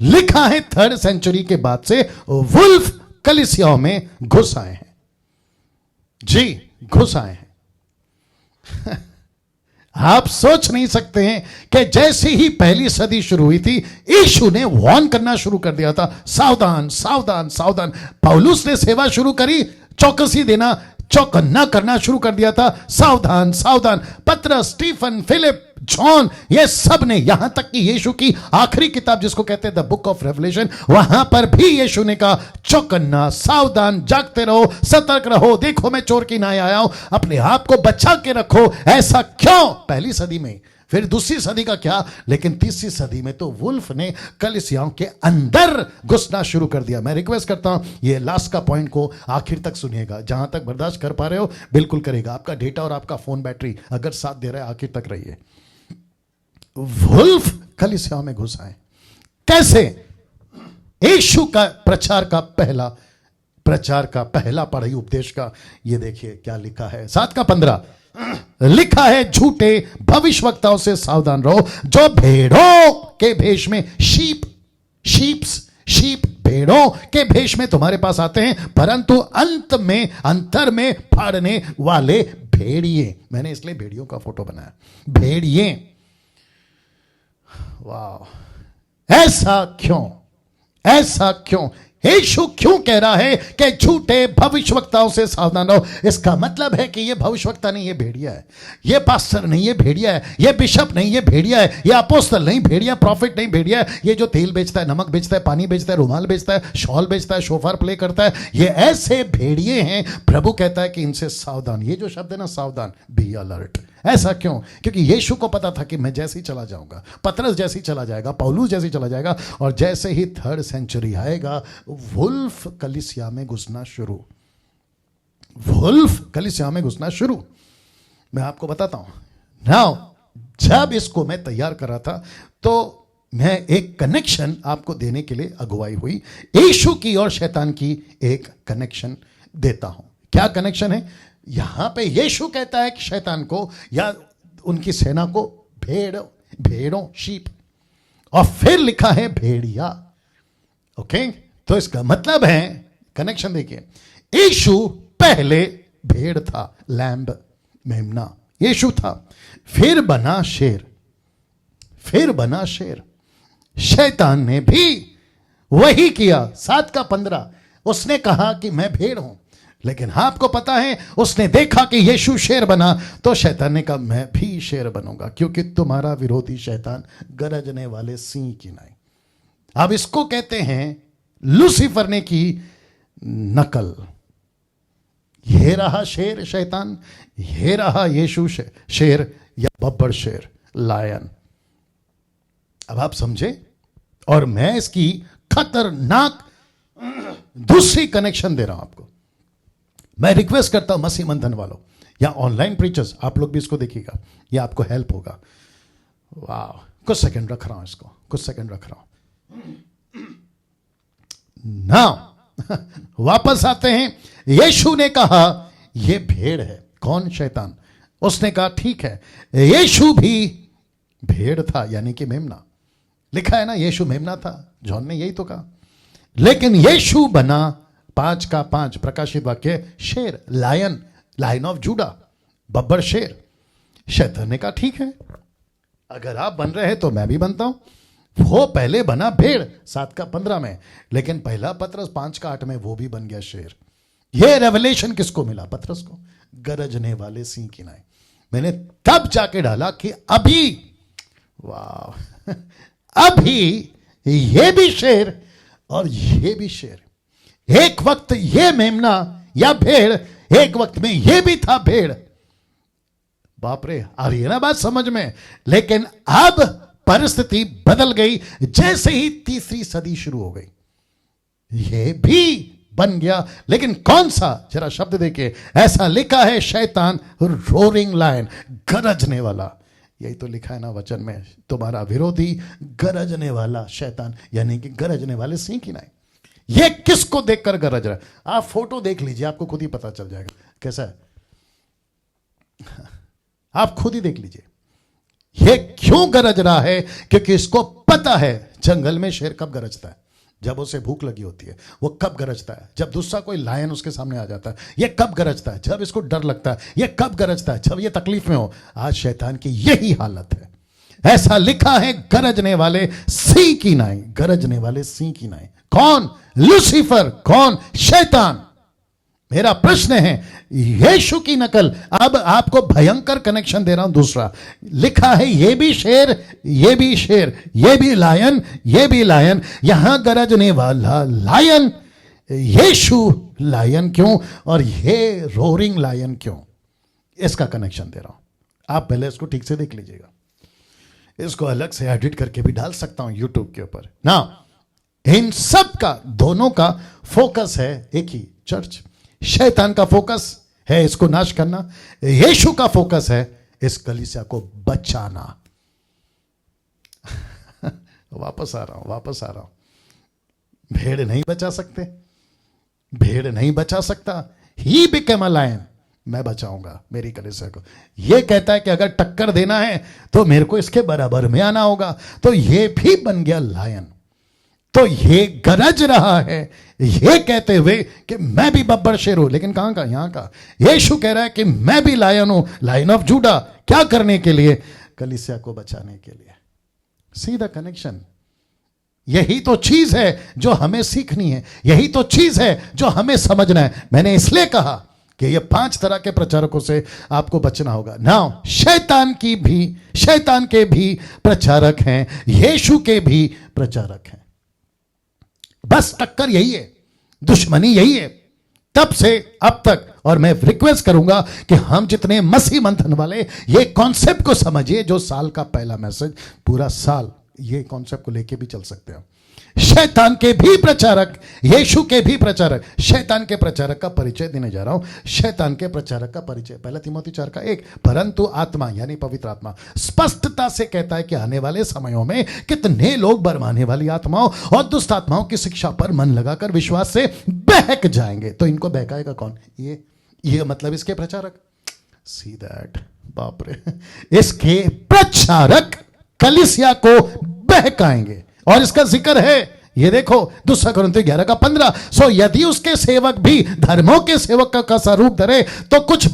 लिखा है 3rd सेंचुरी के बाद से वुल्फ कलीसिया में घुस आए हैं जी, घुस आए हैं। आप सोच नहीं सकते हैं कि जैसे ही पहली सदी शुरू हुई थी, यीशु ने वार्न करना शुरू कर दिया था, सावधान सावधान सावधान। पौलुस ने सेवा शुरू करी, चौकसी देना, चौकन्ना करना शुरू कर दिया था। सावधान सावधान। पतरस, स्टीफन, फिलिप, जॉन, ये सब ने, यहां तक कि यीशु की आखिरी किताब जिसको कहते हैं द बुक ऑफ रेवलेशन, वहां पर भी यीशु ने कहा चौकन्ना, सावधान, जागते रहो, सतर्क रहो, देखो मैं चोर की नाई आया हूं, अपने आप को बचा के रखो। ऐसा क्यों? पहली सदी में, फिर दूसरी सदी का क्या, लेकिन तीसरी सदी में तो वुल्फ ने कलीसियाओं के अंदर घुसना शुरू कर दिया। मैं रिक्वेस्ट करता हूं ये लास्ट का पॉइंट को आखिर तक सुनिएगा, जहां तक बर्दाश्त कर पा रहे हो बिल्कुल करेगा। आपका डेटा और आपका फोन बैटरी अगर साथ दे रहा है, आखिर तक रहिए। वुल्फ कलीसियाओं में घुस आए कैसे? यीशु का प्रचार का पहला पढ़ाई उपदेश का ये देखिए क्या लिखा है, 7:15 लिखा है, झूठे भविष्यवक्ताओं से सावधान रहो जो भेड़ों के भेष में शीप भेड़ों के भेष में तुम्हारे पास आते हैं, परंतु अंतर में फाड़ने वाले भेड़िए। मैंने इसलिए भेड़ियों का फोटो बनाया, भेड़िए। वाह, ऐसा क्यों? यीशु क्यों कह रहा है कि झूठे भविष्यवक्ताओं से सावधान रहो? इसका मतलब है कि ये भविष्यवक्ता नहीं, ये भेड़िया है। ये पास्टर नहीं, ये भेड़िया है। ये बिशप नहीं, ये भेड़िया है। ये अपोस्तल नहीं, भेड़िया, प्रॉफिट नहीं, भेड़िया है। ये जो तेल बेचता है, नमक बेचता है, पानी बेचता है, रुमाल बेचता है, शॉल बेचता है, शोफर प्ले करता है, ये ऐसे भेड़िए हैं। प्रभु कहता है कि इनसे सावधान। ये जो शब्द है ना, सावधान, बी अलर्ट। ऐसा क्यों? क्योंकि यीशु को पता था कि मैं जैसे ही चला जाऊंगा, पतरस जैसे ही चला जाएगा, पौलुस जैसे ही चला जाएगा, और जैसे ही 3rd सेंचुरी आएगा, वुल्फ कलीसिया में घुसना शुरू। मैं आपको बताता हूं नाउ, जब इसको मैं तैयार कर रहा था तो मैं एक कनेक्शन आपको देने के लिए अगुवाई हुई। यीशु की और शैतान की एक कनेक्शन देता हूं। क्या कनेक्शन है? यहां पे यीशु कहता है कि शैतान को या उनकी सेना को भेड़ों, शीप, और फिर लिखा है भेड़िया। ओके, तो इसका मतलब है, कनेक्शन देखिए, यीशु पहले भेड़ था, लैम्ब, मेमना, यीशु था, फिर बना शेर। शैतान ने भी वही किया। 7:15 उसने कहा कि मैं भेड़ हूं, लेकिन आपको पता है उसने देखा कि यीशु शेर बना, तो शैतान ने कहा मैं भी शेर बनूंगा, क्योंकि तुम्हारा विरोधी शैतान गरजने वाले सिंह की नाई। अब इसको कहते हैं लूसीफर ने की नकल। ये रहा शेर शैतान, ये रहा यीशु शेर या बब्बर शेर, लायन। अब आप समझे? और मैं इसकी खतरनाक दूसरी कनेक्शन दे रहा हूं आपको। मैं रिक्वेस्ट करता हूं मसीह मंथन वालों या ऑनलाइन प्रीचर्स, आप लोग भी इसको देखिएगा, ये आपको हेल्प होगा। वाह, कुछ सेकंड रख रहा हूं। नाउ वापस आते हैं। यीशु ने कहा यह भेड़ है। कौन? शैतान। उसने कहा ठीक है, यीशु भी भेड़ था, यानी कि मेमना। लिखा है ना, यीशु मेमना था, जॉन ने यही तो कहा। लेकिन यीशु बना 5:5 प्रकाशित वाक्य शेर, लायन ऑफ जूडा, बब्बर शेर। शैतान ने कहा ठीक है, अगर आप बन रहे हैं तो मैं भी बनता हूं। वो पहले बना भेड़ 7:15 में, लेकिन पहला पतरस 5:8 में वो भी बन गया शेर। ये रेवलेशन किसको मिला? पतरस को, गरजने वाले सिंह की नाई। मैंने तब जाके डाला कि अभी, वाह, अभी ये भी शेर और ये भी शेर। एक वक्त ये मेमना या भेड़, एक वक्त में ये भी था भेड़। बाप रे, आ रही है ना बात समझ में? लेकिन अब परिस्थिति बदल गई जैसे ही तीसरी सदी शुरू हो गई। ये भी बन गया, लेकिन कौन सा? जरा शब्द देखिए, ऐसा लिखा है शैतान रोरिंग लायन, गरजने वाला। यही तो लिखा है ना वचन में, तुम्हारा विरोधी गरजने वाला शैतान, यानी कि गरजने वाले सिंह की नाई। ये किसको देखकर गरज रहा है? आप फोटो देख लीजिए, आपको खुद ही पता चल जाएगा कैसा है। आप खुद ही देख लीजिए ये क्यों गरज रहा है। क्योंकि इसको पता है जंगल में शेर कब गरजता है, जब उसे भूख लगी होती है। वो कब गरजता है? जब दूसरा कोई लायन उसके सामने आ जाता है। ये कब गरजता है? जब इसको डर लगता है। ये कब गरजता है? जब ये तकलीफ में हो। आज शैतान की यही हालत है। ऐसा लिखा है, गरजने वाले सिंह की नाई, गरजने वाले सिंह की नाई। कौन? लूसीफर। कौन? शैतान। मेरा प्रश्न है, यीशु की नकल। अब आपको भयंकर कनेक्शन दे रहा हूं। दूसरा लिखा है ये भी शेर, ये भी शेर, ये भी लायन, ये भी लायन, यहां गरजने वाला लायन यीशु लायन क्यों, और ये रोरिंग लायन क्यों? इसका कनेक्शन दे रहा हूं। आप पहले इसको ठीक से देख लीजिएगा। इसको अलग से एडिट करके भी डाल सकता हूं यूट्यूब के ऊपर ना। इन सब का, दोनों का फोकस है एक ही, चर्च। शैतान का फोकस है इसको नाश करना, यीशु का फोकस है इस कलीसिया को बचाना। वापस आ रहा हूं। भेड़ नहीं बचा सकते, भेड़ नहीं बचा सकता। ही बिकेम अ लायन, मैं बचाऊंगा मेरी कलीसिया को। यह कहता है कि अगर टक्कर देना है तो मेरे को इसके बराबर में आना होगा। तो यह भी बन गया लायन। तो ये गरज रहा है ये कहते हुए कि मैं भी बब्बर शेर हूं, लेकिन कहां का? यहां का। यीशु कह रहा है कि मैं भी लायन हूं, लायन ऑफ जूडा। क्या करने के लिए? कलीसिया को बचाने के लिए। सीधा कनेक्शन। यही तो चीज है जो हमें सीखनी है, यही तो चीज है जो हमें समझना है। मैंने इसलिए कहा कि ये 5 तरह के प्रचारकों से आपको बचना होगा। नाउ शैतान के भी प्रचारक हैं, यीशु के भी प्रचारक हैं। बस टक्कर यही है, दुश्मनी यही है तब से अब तक। और मैं रिक्वेस्ट करूंगा कि हम जितने मसीह मंथन वाले ये कॉन्सेप्ट को समझिए, जो साल का पहला मैसेज, पूरा साल ये कॉन्सेप्ट को लेके भी चल सकते हैं। शैतान के भी प्रचारक, यीशु के भी प्रचारक। शैतान के प्रचारक का परिचय देने जा रहा हूं। शैतान के प्रचारक का परिचय 1 तीमुथियुस 4:1, परंतु आत्मा यानी पवित्र आत्मा स्पष्टता से कहता है कि आने वाले समयों में कितने लोग बरमाने वाली आत्माओं और दुष्ट आत्माओं की शिक्षा पर मन लगाकर विश्वास से बहक जाएंगे। तो इनको बहकाएगा कौन? ये मतलब इसके प्रचारक। सी दैट, बाप रे। इसके प्रचारक कलीसिया को बहकाएंगे। और इसका जिक्र है, ये देखो 2 कोरिन्थियों 11:15। सो यदि उसके सेवक भी धर्मों के सेवक का स्वरूप धरे तो कुछ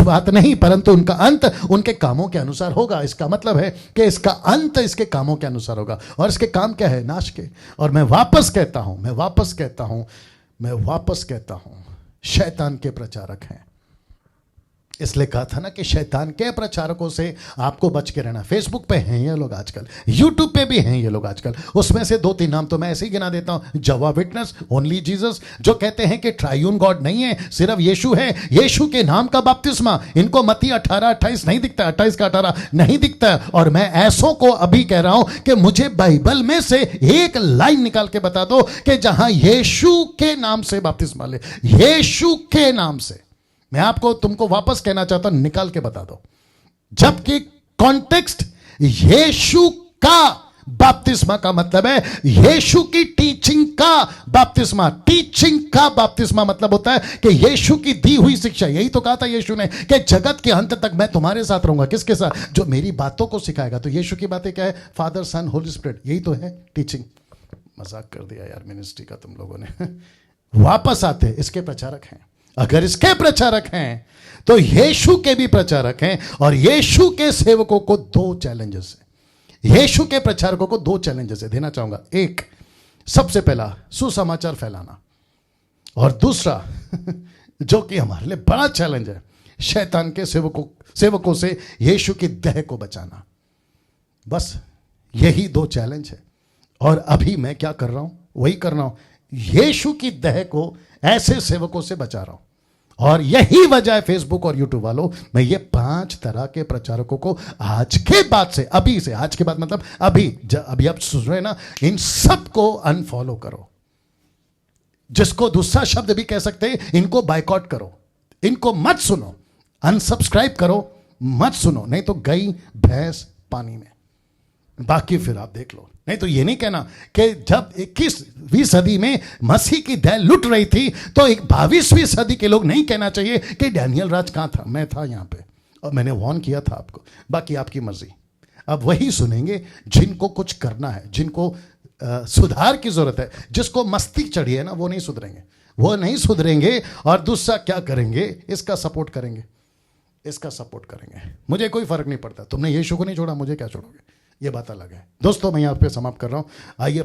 बात नहीं, परंतु उनका अंत उनके कामों के अनुसार होगा। इसका मतलब है कि इसका अंत इसके कामों के अनुसार होगा। और इसके काम क्या है? नाश के। और मैं वापस कहता हूं शैतान के प्रचारक हैं। इसलिए कहा था ना कि शैतान के प्रचारकों से आपको बच के रहना। फेसबुक पे हैं ये लोग आजकल, यूट्यूब पे भी हैं ये लोग आजकल। उसमें से 2-3 नाम तो मैं ऐसे ही गिना देता हूं। जवा विटनेस, ओनली जीसस, जो कहते हैं कि ट्रायून गॉड नहीं है, सिर्फ यीशु है, यीशु के नाम का बपतिस्मा। इनको मत्ती 18:28 नहीं दिखता, 28 का 18 नहीं दिखता। और मैं ऐसों को अभी कह रहा हूं कि मुझे बाइबल में से एक लाइन निकाल के बता दो कि जहां यीशु के नाम से बपतिस्मा ले, यीशु के नाम से। मैं तुमको वापस कहना चाहता हूं, निकाल के बता दो। जबकि कॉन्टेक्स्ट यीशु का बपतिस्मा का मतलब है यीशु की टीचिंग का बपतिस्मा। टीचिंग का बपतिस्मा मतलब होता है कि यीशु की दी हुई शिक्षा। यही तो कहा था यीशु ने कि जगत के अंत तक मैं तुम्हारे साथ रहूंगा। किसके साथ? जो मेरी बातों को सिखाएगा। तो यीशु की बातें क्या है? फादर, सन, होली स्पिरिट। यही तो है टीचिंग। मजाक कर दिया यार मिनिस्ट्री का तुम लोगों ने। वापस आते, इसके प्रचारक हैं। अगर इसके प्रचारक हैं तो यीशु के भी प्रचारक हैं। और यीशु के सेवकों को 2 चैलेंजेस है। यीशु के प्रचारकों को 2 चैलेंजेस है, देना चाहूंगा। एक, सबसे पहला सुसमाचार फैलाना, और दूसरा जो कि हमारे लिए बड़ा चैलेंज है, शैतान के सेवकों से यीशु की देह को बचाना। बस यही 2 चैलेंज है। और अभी मैं क्या कर रहा हूं? वही कर रहा हूं। यीशु की देह को ऐसे सेवकों से बचा रहा हूं। और यही वजह है फेसबुक और यूट्यूब वालों, मैं ये 5 तरह के प्रचारकों को आज के बाद से, अभी से, आज के बाद मतलब अभी आप सुन रहे ना, इन सब को अनफॉलो करो। जिसको दूसरा शब्द भी कह सकते हैं, इनको बायकॉट करो, इनको मत सुनो, अनसब्सक्राइब करो, मत सुनो, नहीं तो गई भैंस पानी में। बाकी फिर आप देख लो। नहीं तो ये नहीं कहना कि जब 21वीं सदी में मसीह की देह लुट रही थी तो 22वीं सदी के लोग नहीं कहना चाहिए कि डैनियल राज कहां था। मैं था यहां पे और मैंने वार्न किया था आपको। बाकी आपकी मर्जी। अब वही सुनेंगे जिनको कुछ करना है, जिनको सुधार की जरूरत है, जिसको मस्ती चढ़ी है ना, वो नहीं सुधरेंगे। और दूसरा क्या करेंगे? इसका सपोर्ट करेंगे। मुझे कोई फर्क नहीं पड़ता। तुमने यीशु को नहीं छोड़ा, मुझे क्या छोड़ोगे? ये बात अलग है। दोस्तों, मैं यहां पे समाप्त कर रहा हूं। आइए